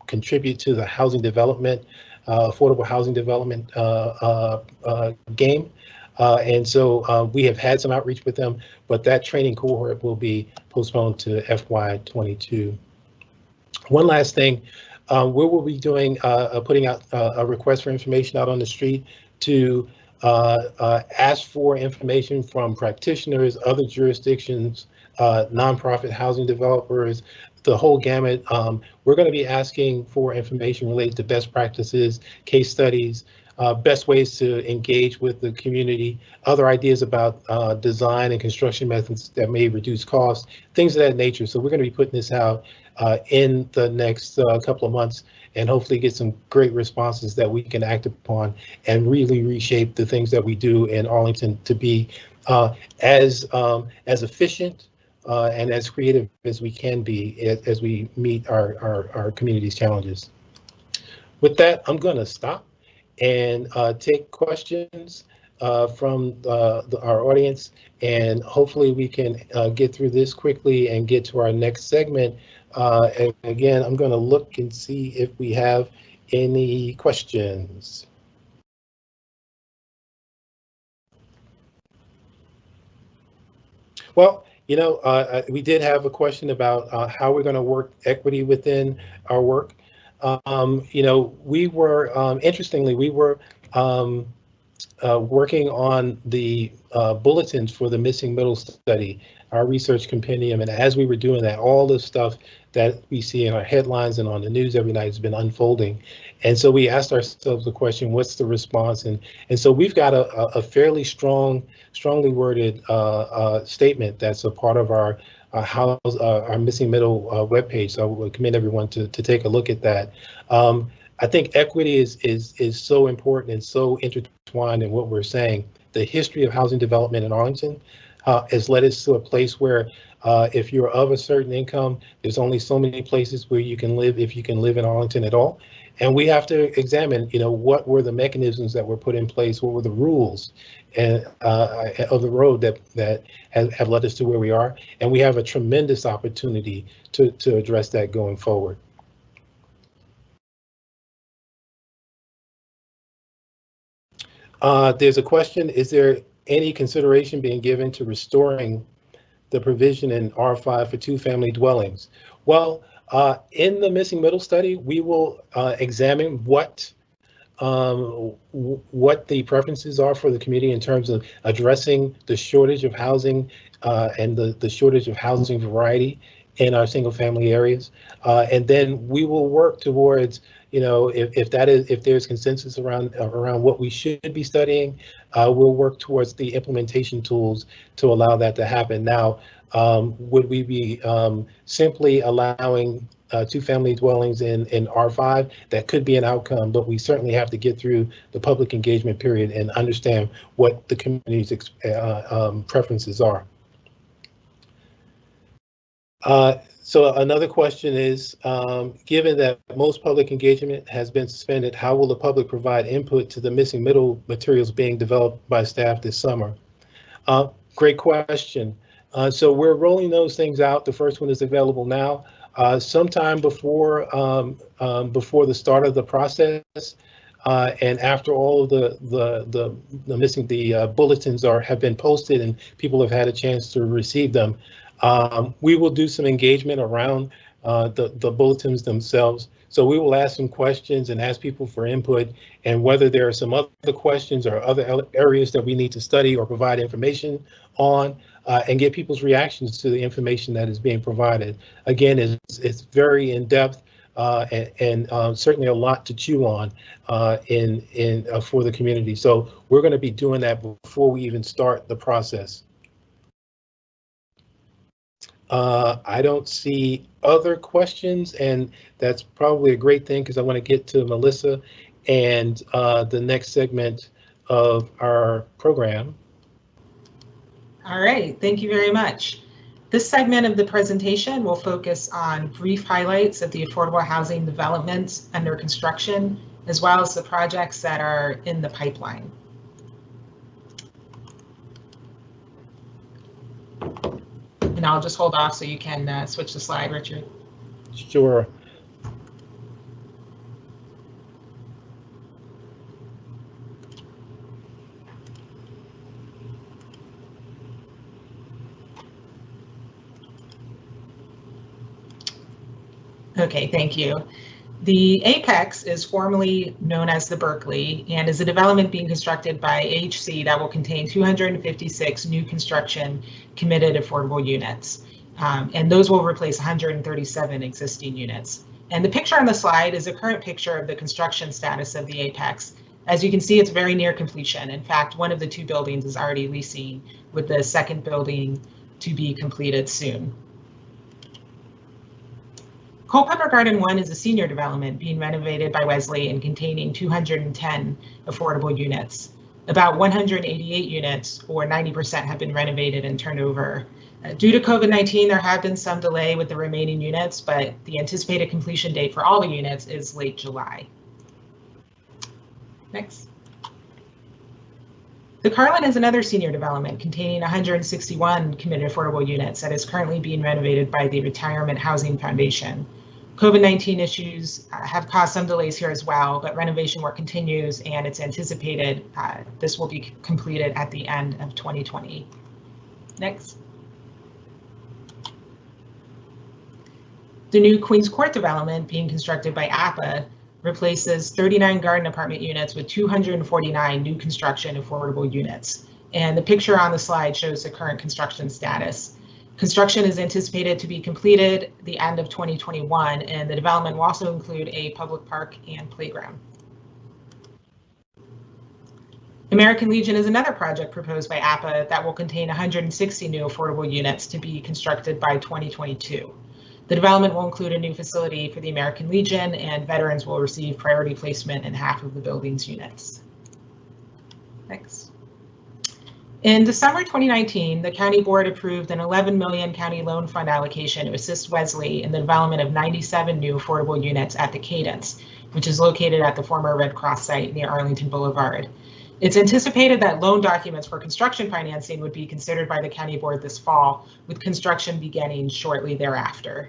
contribute to the housing development, affordable housing development game. And so we have had some outreach with them, but that training cohort will be postponed to FY22. One last thing, we will be doing putting out a request for information out on the street to ask for information from practitioners, other jurisdictions, nonprofit housing developers, the whole gamut. We're going to be asking for information related to best practices, case studies, best ways to engage with the community, other ideas about design and construction methods that may reduce costs, things of that nature. So we're going to be putting this out in the next couple of months and hopefully get some great responses that we can act upon and really reshape the things that we do in Arlington to be as efficient and as creative as we can be as we meet our community's challenges. With that, I'm going to stop and take questions from our audience, and hopefully we can get through this quickly and get to our next segment. And again, I'm going to look and see if we have any questions. Well, we did have a question about how we're going to work equity within our work. We were, interestingly, we were working on the bulletins for the Missing Middle Study, our research compendium. And as we were doing that, all the stuff that we see in our headlines and on the news every night has been unfolding. And so we asked ourselves the question, what's the response? And so we've got a fairly strongly worded statement that's a part of our Missing Middle webpage. So I would commend everyone to take a look at that. I think equity is so important and so intertwined in what we're saying. The history of housing development in Arlington has led us to a place where if you're of a certain income, there's only so many places where you can live if you can live in Arlington at all. And we have to examine, what were the mechanisms that were put in place, what were the rules and of the road that have led us to where we are. And we have a tremendous opportunity to address that going forward. There's a question, is there any consideration being given to restoring the provision in R5 for two-family dwellings? Well, in the missing middle study, we will examine what the preferences are for the community in terms of addressing the shortage of housing and the shortage of housing variety in our single-family areas, and then we will work towards, if there's consensus around what we should be studying, we'll work towards the implementation tools to allow that to happen. Now, would we be simply allowing two-family dwellings in R5? That could be an outcome, but we certainly have to get through the public engagement period and understand what the community's preferences are. So another question is, given that most public engagement has been suspended, how will the public provide input to the missing middle materials being developed by staff this summer? Great question. So we're rolling those things out. The first one is available now. Sometime before the start of the process, and after all of the bulletins have been posted and people have had a chance to receive them, we will do some engagement around the bulletins themselves. So we will ask some questions and ask people for input, and whether there are some other questions or other areas that we need to study or provide information on, and get people's reactions to the information that is being provided. Again, it's very in-depth and certainly a lot to chew on for the community. So we're going to be doing that before we even start the process. I don't see other questions, and that's probably a great thing because I want to get to Melissa and the next segment of our program. All right, thank you very much. This segment of the presentation will focus on brief highlights of the affordable housing developments under construction, as well as the projects that are in the pipeline. And I'll just hold off so you can switch the slide, Richard. Sure. Okay, thank you. The Apex is formerly known as the Berkeley and is a development being constructed by AHC that will contain 256 new construction committed affordable units. And those will replace 137 existing units. And the picture on the slide is a current picture of the construction status of the Apex. As you can see, it's very near completion. In fact, one of the two buildings is already leasing, with the second building to be completed soon. Culpeper Garden 1 is a senior development being renovated by Wesley and containing 210 affordable units. About 188 units, or 90%, have been renovated and turned over. Due to COVID-19, there have been some delay with the remaining units, but the anticipated completion date for all the units is late July. Next. The Carlin is another senior development containing 161 committed affordable units that is currently being renovated by the Retirement Housing Foundation. COVID-19 issues have caused some delays here as well, but renovation work continues, and it's anticipated this will be completed at the end of 2020. Next. The new Queens Court development being constructed by APA replaces 39 garden apartment units with 249 new construction affordable units. And the picture on the slide shows the current construction status. Construction is anticipated to be completed the end of 2021, and the development will also include a public park and playground. American Legion is another project proposed by APA that will contain 160 new affordable units to be constructed by 2022. The development will include a new facility for the American Legion, and veterans will receive priority placement in half of the building's units. Next. In December 2019, the County Board approved an $11 million county loan fund allocation to assist Wesley in the development of 97 new affordable units at the Cadence, which is located at the former Red Cross site near Arlington Boulevard. It's anticipated that loan documents for construction financing would be considered by the County Board this fall, with construction beginning shortly thereafter.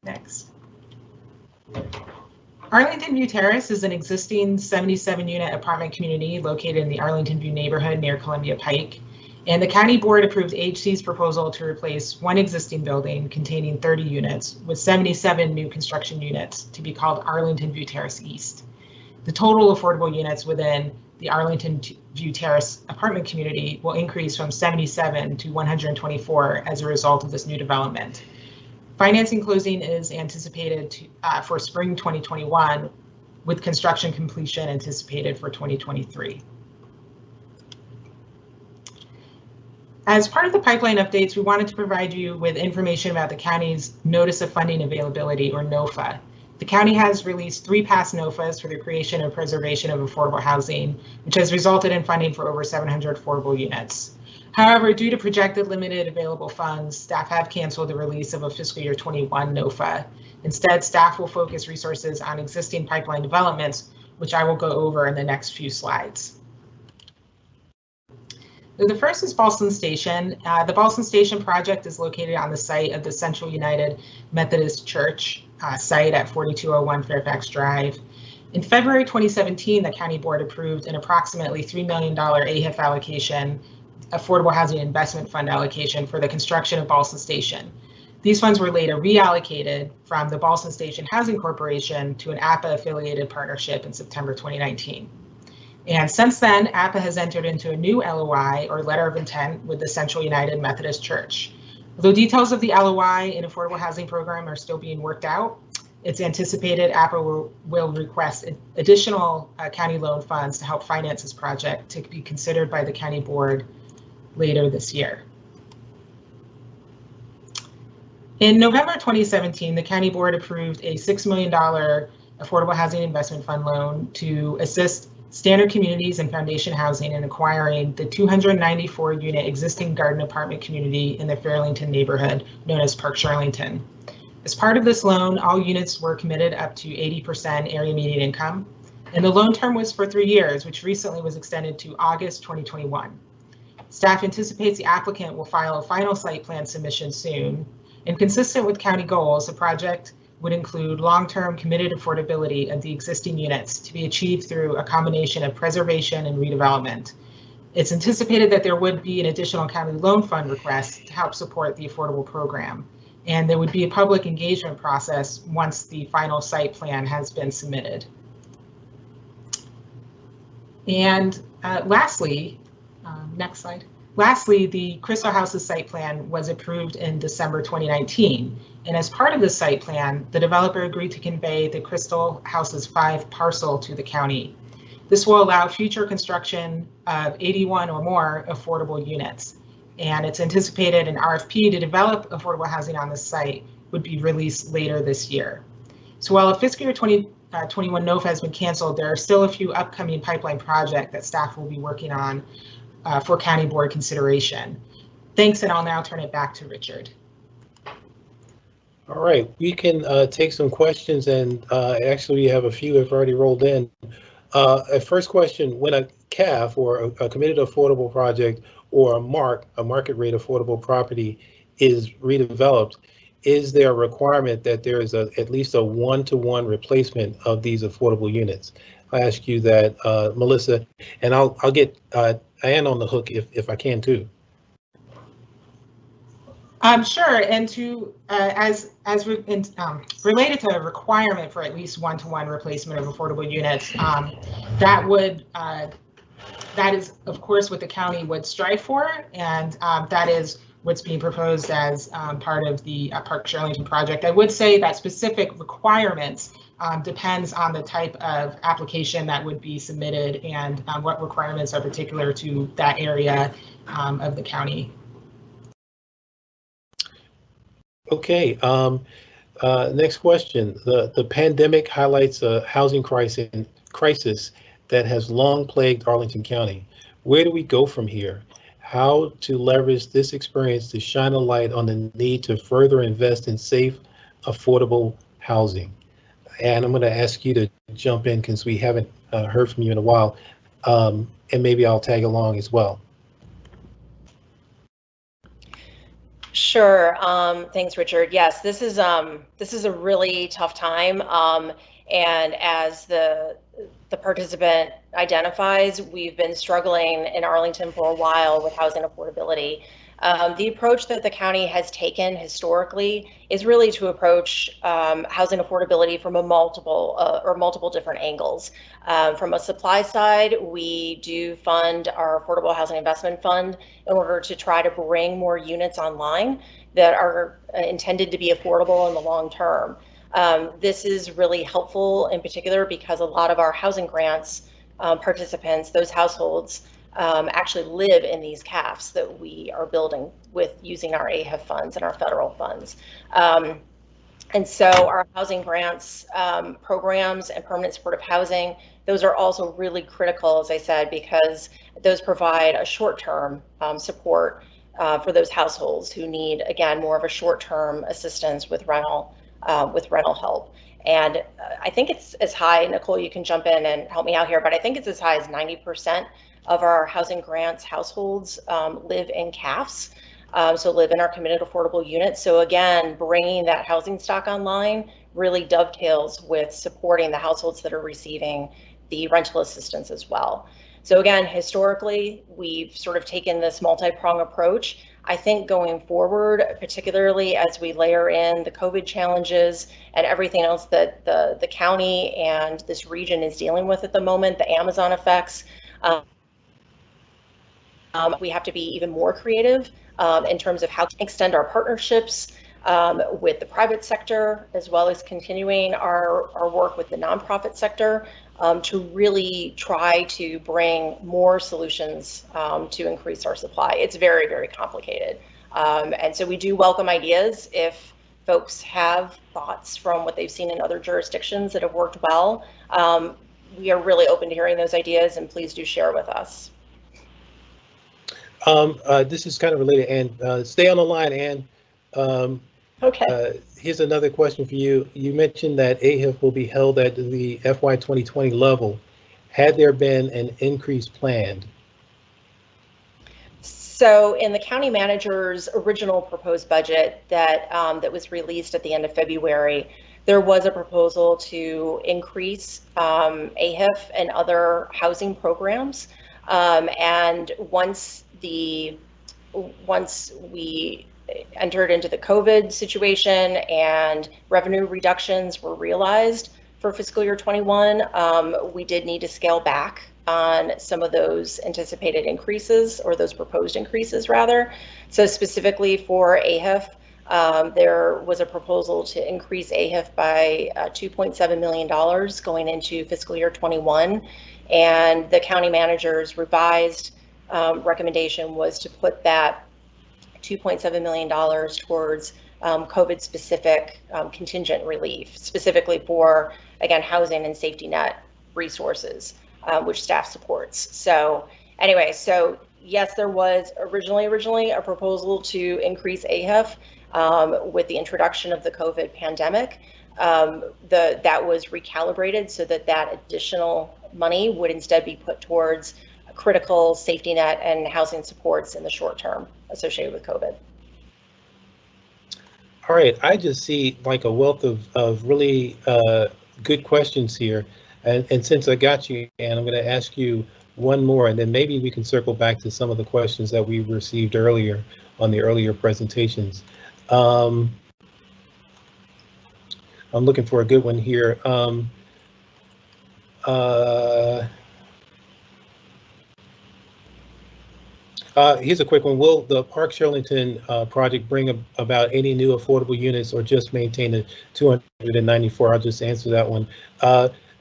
Next. Arlington View Terrace is an existing 77-unit apartment community located in the Arlington View neighborhood near Columbia Pike. And the County Board approved HC's proposal to replace one existing building containing 30 units with 77 new construction units to be called Arlington View Terrace East. The total affordable units within the Arlington View Terrace apartment community will increase from 77 to 124 as a result of this new development. Financing closing is anticipated for spring 2021, with construction completion anticipated for 2023. As part of the pipeline updates, we wanted to provide you with information about the county's Notice of Funding Availability, or NOFA. The county has released 3 past NOFAs for the creation and preservation of affordable housing, which has resulted in funding for over 700 affordable units. However, due to projected limited available funds, staff have canceled the release of a fiscal year 21 NOFA. Instead, staff will focus resources on existing pipeline developments, which I will go over in the next few slides. So the first is Ballston Station. The Ballston Station project is located on the site of the Central United Methodist Church site at 4201 Fairfax Drive. In February 2017, the County Board approved an approximately $3 million AHIF allocation, Affordable Housing Investment Fund allocation, for the construction of Ballston Station. These funds were later reallocated from the Ballston Station Housing Corporation to an APA-affiliated partnership in September 2019. And since then, APA has entered into a new LOI, or letter of intent, with the Central United Methodist Church. Although details of the LOI and affordable housing program are still being worked out, it's anticipated APA will request additional county loan funds to help finance this project, to be considered by the County Board later this year. In November 2017, the County Board approved a $6 million Affordable Housing Investment Fund loan to assist Standard Communities and Foundation Housing in acquiring the 294-unit existing garden apartment community in the Fairlington neighborhood, known as Park Charlington. As part of this loan, all units were committed up to 80% area median income, and the loan term was for 3 years, which recently was extended to August 2021. Staff anticipates the applicant will file a final site plan submission soon, and consistent with county goals, the project would include long-term committed affordability of the existing units to be achieved through a combination of preservation and redevelopment. It's anticipated that there would be an additional county loan fund request to help support the affordable program, and there would be a public engagement process once the final site plan has been submitted. And lastly, next slide. Lastly, the Crystal Houses site plan was approved in December 2019. And as part of the site plan, the developer agreed to convey the Crystal Houses 5 parcel to the county. This will allow future construction of 81 or more affordable units. And it's anticipated an RFP to develop affordable housing on this site would be released later this year. So while a fiscal year 2021 NOFA has been canceled, there are still a few upcoming pipeline projects that staff will be working on for County Board consideration. Thanks, and I'll now turn it back to Richard. All right, we can take some questions, and actually we have a few that have already rolled in. A first question: when a CAF, or a committed affordable project, or a market rate affordable property is redeveloped, is there a requirement that there is at least a 1-to-1 replacement of these affordable units? I ask you that, Melissa, and I'll get Ann on the hook if I can too. Sure, and to related to a requirement for at least 1-to-1 replacement of affordable units, that is of course what the county would strive for, and that is what's being proposed as part of the Park Charlington project. I would say that specific requirements depends on the type of application that would be submitted and what requirements are particular to that area of the county. Okay, next question. The pandemic highlights a housing crisis that has long plagued Arlington County. Where do we go from here? How to leverage this experience to shine a light on the need to further invest in safe, affordable housing? And I'm going to ask you to jump in because we haven't heard from you in a while, and maybe I'll tag along as well. Sure. Thanks, Richard. Yes, this is a really tough time. And as the participant identifies, we've been struggling in Arlington for a while with housing affordability. The approach that the county has taken historically is really to approach housing affordability from multiple different angles. From a supply side, we do fund our Affordable Housing Investment Fund in order to try to bring more units online that are intended to be affordable in the long term. This is really helpful in particular because a lot of our housing grants participants, those households, actually live in these CAFs that we are building with using our AHIF funds and our federal funds. And so our housing grants programs and permanent supportive housing, those are also really critical, as I said, because those provide a short-term support for those households who need, again, more of a short-term assistance with rental help. And I think it's as high, Nicole, you can jump in and help me out here, but I think it's as high as 90% of our housing grants households live in CAFs. So live in our committed affordable units. So again, bringing that housing stock online really dovetails with supporting the households that are receiving the rental assistance as well. So again, historically, we've sort of taken this multi-pronged approach. I think going forward, particularly as we layer in the COVID challenges and everything else that the county and this region is dealing with at the moment, the Amazon effects, we have to be even more creative in terms of how to extend our partnerships with the private sector, as well as continuing our work with the nonprofit sector to really try to bring more solutions to increase our supply. It's very, very complicated. And so we do welcome ideas if folks have thoughts from what they've seen in other jurisdictions that have worked well. We are really open to hearing those ideas, and please do share with us. This is kind of related, Ann. Stay on the line, Ann. Okay. Here's another question for you. You mentioned that AHIF will be held at the FY 2020 level. Had there been an increase planned? So in the county manager's original proposed budget that was released at the end of February, there was a proposal to increase AHIF and other housing programs. And once we entered into the COVID situation and revenue reductions were realized for fiscal year 21, we did need to scale back on some of those anticipated increases, or those proposed increases rather. So specifically for AHIF, there was a proposal to increase AHIF by $2.7 million going into fiscal year 21. And the county manager's revised recommendation was to put that $2.7 million towards COVID-specific contingent relief, specifically for, again, housing and safety net resources, which staff supports. So anyway, so yes, there was originally a proposal to increase AHIF with the introduction of the COVID pandemic. That was recalibrated so that additional money would instead be put towards critical safety net and housing supports in the short term associated with COVID. All right, I just see like a wealth of really good questions here. And since I got you, Ann, I'm going to ask you one more, and then maybe we can circle back to some of the questions that we received earlier on the earlier presentations. I'm looking for a good one here. Here's a quick one. Will the Park Shirlington project bring about any new affordable units or just maintain the 294? I'll just answer that one.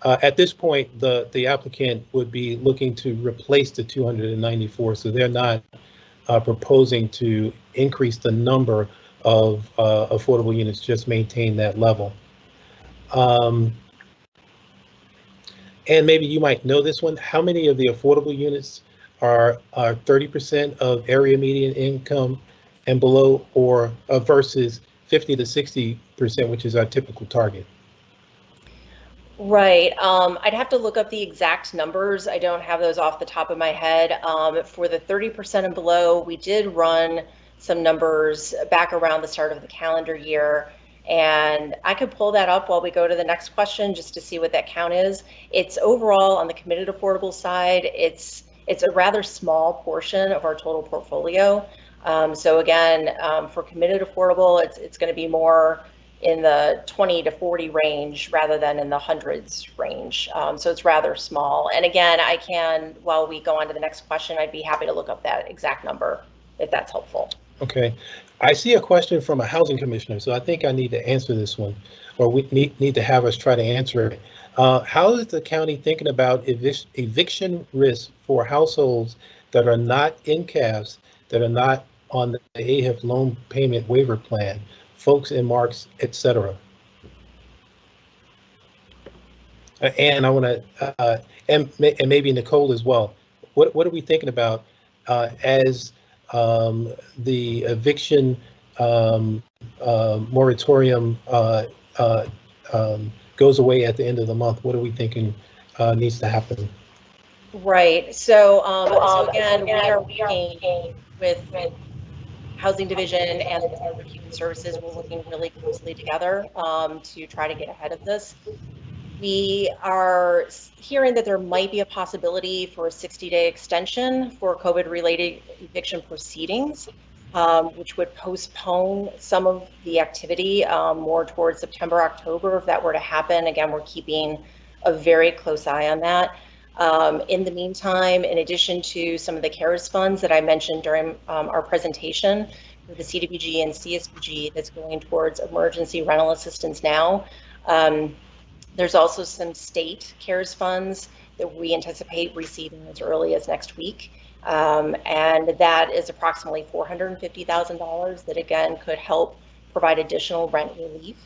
At this point, the applicant would be looking to replace the 294, so they're not proposing to increase the number of affordable units, just maintain that level. And maybe you might know this one. How many of the affordable units are 30% of area median income and below, or versus 50 to 60%, which is our typical target? Right. I'd have to look up the exact numbers. I don't have those off the top of my head. For the 30% and below, we did run some numbers back around the start of the calendar year. And I could pull that up while we go to the next question just to see what that count is. It's overall on the committed affordable side, it's a rather small portion of our total portfolio. So again, for committed affordable, it's going to be more in the 20 to 40 range rather than in the hundreds range. So it's rather small. And again, I can, while we go on to the next question, I'd be happy to look up that exact number if that's helpful. Okay. I see a question from a housing commissioner, so I think I need to answer this one, or we need to have us try to answer it. How is the county thinking about eviction risk for households that are not in CAFs, that are not on the AHIP loan payment waiver plan, folks in marks, etc.? And I want to, and maybe Nicole as well. What are we thinking about as the eviction moratorium goes away at the end of the month? What are we thinking needs to happen? Right. So, so again, we are working with Housing Division and the Department of Human Services. We're working really closely together to try to get ahead of this. We are hearing that there might be a possibility for a 60-day extension for COVID-related eviction proceedings, which would postpone some of the activity more towards September, October, if that were to happen. Again, we're keeping a very close eye on that. In the meantime, in addition to some of the CARES funds that I mentioned during our presentation for the CDBG and CSBG that's going towards emergency rental assistance now, there's also some state CARES funds that we anticipate receiving as early as next week. And that is approximately $450,000 that again could help provide additional rent relief.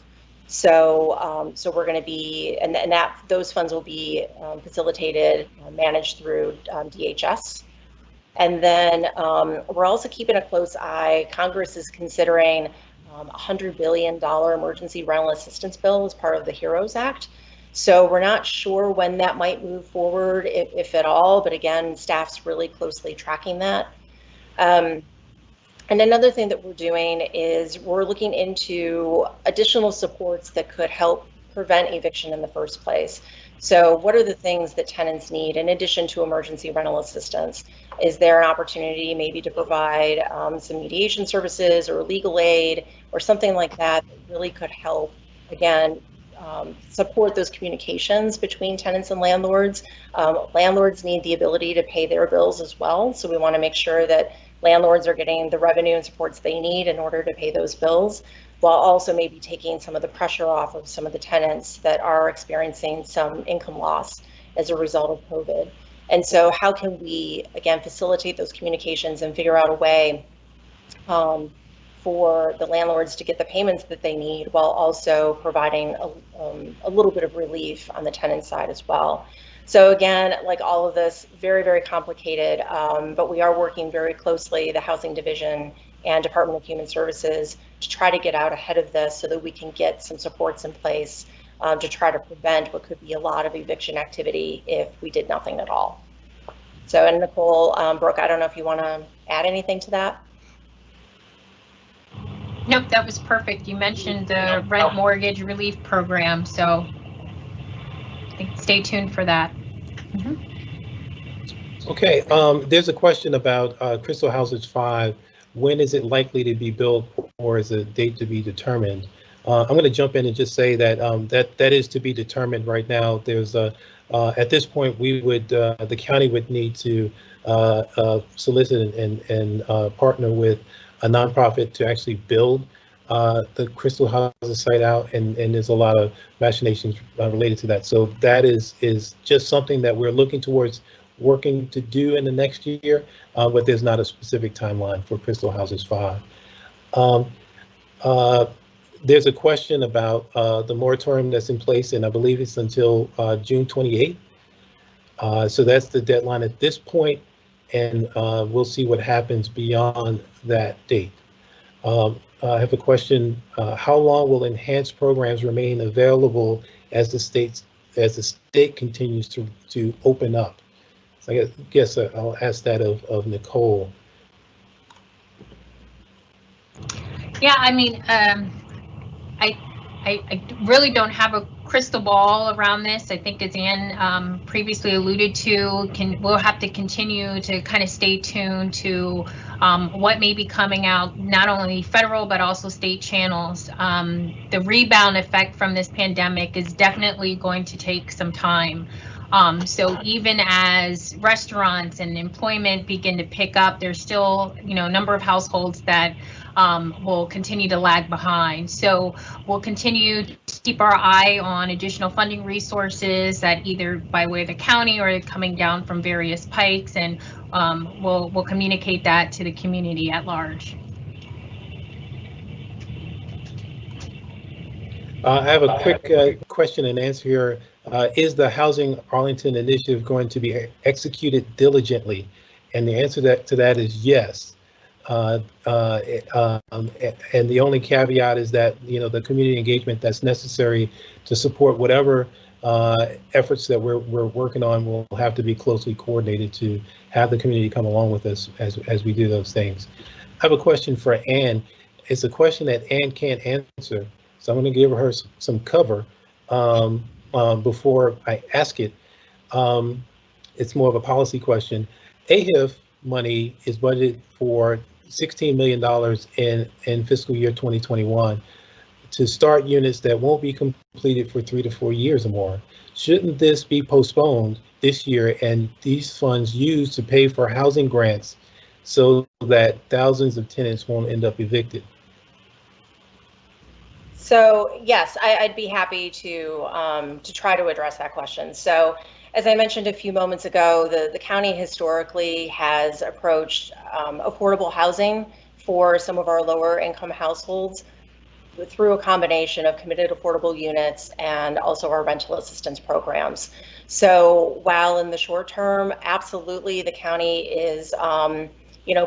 So, so we're going to be, and that those funds will be facilitated, managed through DHS. And then we're also keeping a close eye. Congress is considering $100 billion emergency rental assistance bill as part of the HEROES Act. So we're not sure when that might move forward, if at all, but again, staff's really closely tracking that. And another thing that we're doing is we're looking into additional supports that could help prevent eviction in the first place. So what are the things that tenants need in addition to emergency rental assistance? Is there an opportunity maybe to provide some mediation services or legal aid or something like that that really could help, again, support those communications between tenants and landlords? Landlords need the ability to pay their bills as well. So we want to make sure that landlords are getting the revenue and supports they need in order to pay those bills, while also maybe taking some of the pressure off of some of the tenants that are experiencing some income loss as a result of COVID. And so how can we, again, facilitate those communications and figure out a way for the landlords to get the payments that they need while also providing a little bit of relief on the tenant side as well. So again, like all of this, very, very complicated, but we are working very closely, the Housing Division and Department of Human Services, to try to get out ahead of this so that we can get some supports in place to try to prevent what could be a lot of eviction activity if we did nothing at all. So, and Nicole, Brooke, I don't know if you want to add anything to that. Nope, that was perfect. You mentioned the rent mortgage relief program, so I think stay tuned for that. Okay, there's a question about Crystal Houses 5. When is it likely to be built, or is a date to be determined? I'm going to jump in and just say that that is to be determined right now. There's a at this point we would the county would need to solicit and partner with a nonprofit to actually build the Crystal Houses site out, and there's a lot of machinations related to that. So that is just something that we're looking towards working to do in the next year, but there's not a specific timeline for Crystal Houses 5. There's a question about the moratorium that's in place, and I believe it's until June 28th. So that's the deadline at this point, and we'll see what happens beyond that date. I have a question: how long will enhanced programs remain available as the state continues to open up? So I guess I'll ask that of Nicole. Yeah, I mean, I really don't have a crystal ball around this. I think, as Ann previously alluded to, we'll have to continue to kind of stay tuned to what may be coming out, not only federal but also state channels. The rebound effect from this pandemic is definitely going to take some time. So even as restaurants and employment begin to pick up, there's still, a number of households that will continue to lag behind. So we'll continue to keep our eye on additional funding resources that either by way of the county or coming down from various pikes, and we'll communicate that to the community at large. I have a quick question and answer here. Is the Housing Arlington initiative going to be executed diligently? And the answer to that is yes. And the only caveat is that, the community engagement that's necessary to support whatever efforts that we're working on will have to be closely coordinated to have the community come along with us as we do those things. I have a question for Ann. It's a question that Ann can't answer, so I'm going to give her some cover before I ask it. It's more of a policy question. AHIF money is budgeted for $16 million in fiscal year 2021 to start units that won't be completed for 3 to 4 years or more. Shouldn't this be postponed this year and these funds used to pay for housing grants so that thousands of tenants won't end up evicted? So yes, I'd be happy to try to address that question. So as I mentioned a few moments ago, the county historically has approached affordable housing for some of our lower income households through a combination of committed affordable units and also our rental assistance programs. So while in the short term, absolutely the county is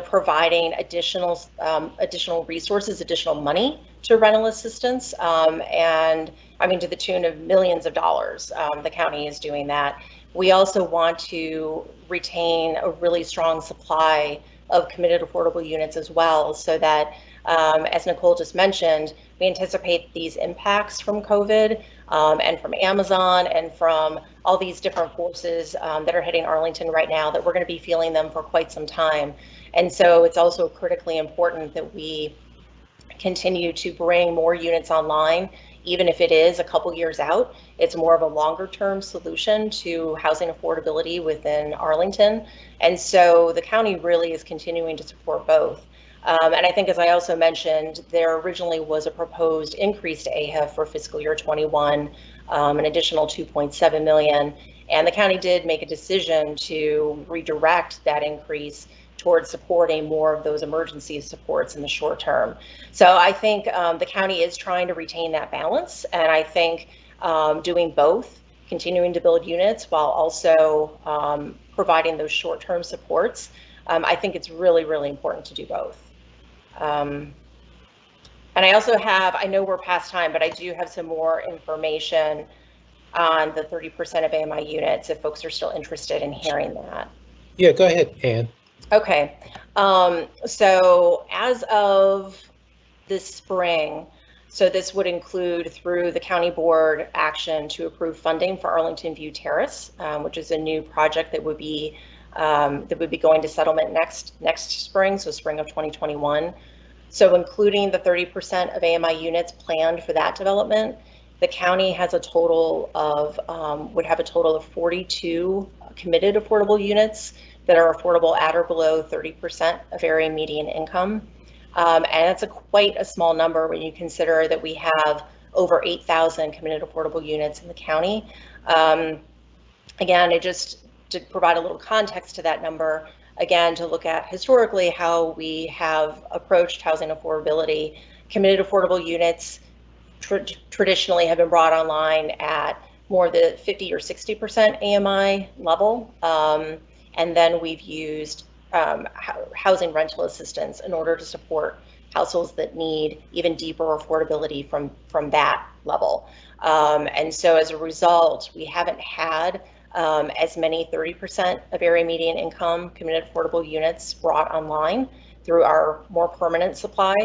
providing additional resources, additional money to rental assistance, and I mean to the tune of millions of dollars. The county is doing that. We also want to retain a really strong supply of committed affordable units as well, so that, as Nicole just mentioned, we anticipate these impacts from COVID and from Amazon and from all these different forces that are hitting Arlington right now, that we're going to be feeling them for quite some time. And so it's also critically important that we continue to bring more units online, even if it is a couple years out. It's more of a longer term solution to housing affordability within Arlington. And so the county really is continuing to support both. And I think, as I also mentioned, there originally was a proposed increase to AHIF for fiscal year 21, an additional $2.7 million. And the county did make a decision to redirect that increase towards supporting more of those emergency supports in the short term. So I think the county is trying to retain that balance, and I think doing both, continuing to build units while also providing those short-term supports, I think it's really, really important to do both. And I also have, I know we're past time, but I do have some more information on the 30% of AMI units if folks are still interested in hearing that. Yeah, go ahead, Ann. Okay, so as of this spring, so this would include through the county board action to approve funding for Arlington View Terrace, which is a new project that would be going to settlement next spring, so spring of 2021. So including the 30% of AMI units planned for that development, the county has a total of would have a total of 42 committed affordable units that are affordable at or below 30% of area median income. And that's quite a small number when you consider that we have over 8,000 committed affordable units in the county. Again, just to provide a little context to that number, again, to look at historically how we have approached housing affordability, committed affordable units traditionally have been brought online at more the 50 or 60% AMI level. And then we've used housing rental assistance in order to support households that need even deeper affordability from that level. And so as a result, we haven't had as many 30% of area median income committed affordable units brought online through our more permanent supply.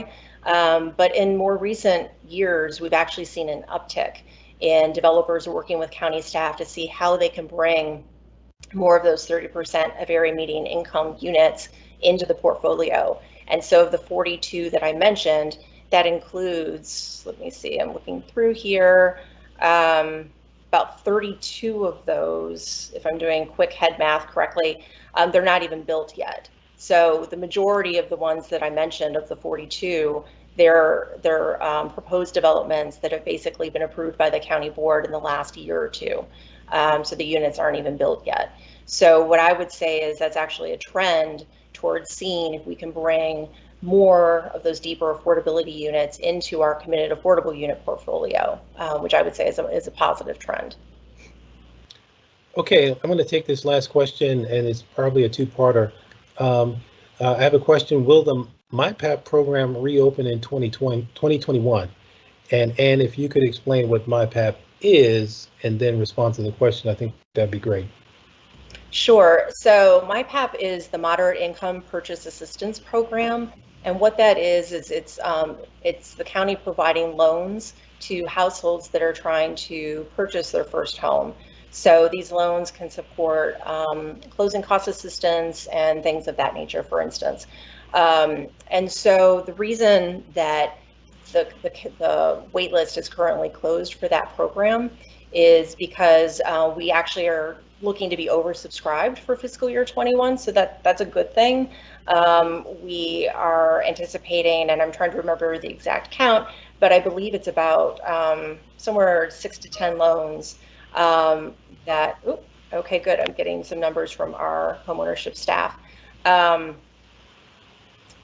But in more recent years, we've actually seen an uptick in developers working with county staff to see how they can bring more of those 30% of area median income units into the portfolio. And so of the 42 that I mentioned, that includes, let me see, I'm looking through here, about 32 of those, if I'm doing quick head math correctly, they're not even built yet. So the majority of the ones that I mentioned, of the 42, they're proposed developments that have basically been approved by the county board in the last year or two. So the units aren't even built yet. So what I would say is that's actually a trend towards seeing if we can bring more of those deeper affordability units into our committed affordable unit portfolio, which I would say is a positive trend. Okay, I'm going to take this last question, and it's probably a two-parter. I have a question. Will the MyPAP program reopen in 2021? And if you could explain what MyPAP is and then respond to the question, I think that'd be great. Sure. So MyPAP is the Moderate Income Purchase Assistance Program. And what that is it's the county providing loans to households that are trying to purchase their first home. So these loans can support closing cost assistance and things of that nature, for instance. And so the reason that the wait list is currently closed for that program is because we actually are looking to be oversubscribed for fiscal year 21, so that's a good thing. We are anticipating, and I'm trying to remember the exact count, but I believe it's about somewhere 6 to 10 loans that, okay, good, I'm getting some numbers from our homeownership staff.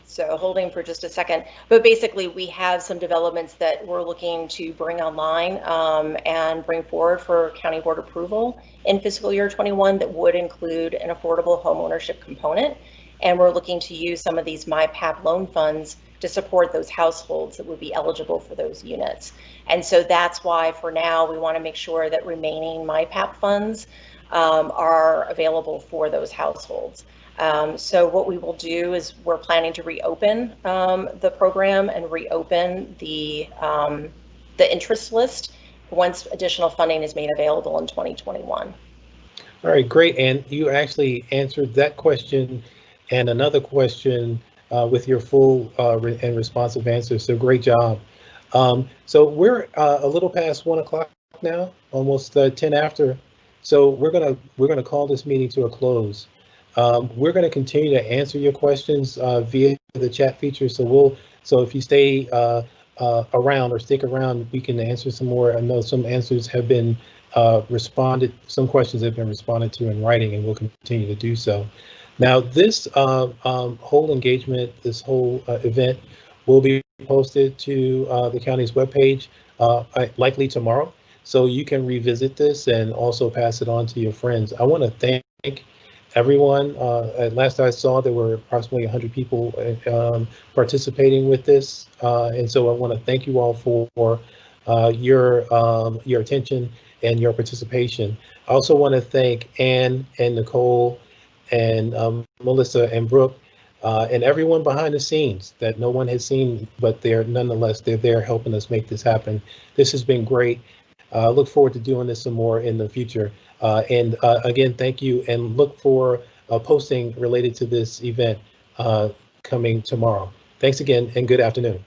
So holding for just a second, but basically we have some developments that we're looking to bring online and bring forward for county board approval in fiscal year 21 that would include an affordable home ownership component. And we're looking to use some of these MyPAP loan funds to support those households that would be eligible for those units. And so that's why for now we want to make sure that remaining MyPAP funds are available for those households. So what we will do is we're planning to reopen the program and reopen the interest list once additional funding is made available in 2021. All right, great. And you actually answered that question and another question with your full and responsive answer. So great job. So we're a little past 1 o'clock now, almost 10 after. So we're gonna call this meeting to a close. We're going to continue to answer your questions via the chat feature. So if you stay around or stick around, we can answer some more. I know some answers have been responded, some questions have been responded to in writing, and we'll continue to do so. Now, this whole engagement, this whole event will be posted to the county's webpage likely tomorrow. So you can revisit this and also pass it on to your friends. I want to thank everyone. At last I saw, there were approximately 100 people participating with this, and so I want to thank you all for your attention and your participation. I also want to thank Ann and Nicole and Melissa and Brooke and everyone behind the scenes that no one has seen, but they're there helping us make this happen. This has been great. I look forward to doing this some more in the future. And again, thank you, and look for posting related to this event coming tomorrow. Thanks again, and good afternoon.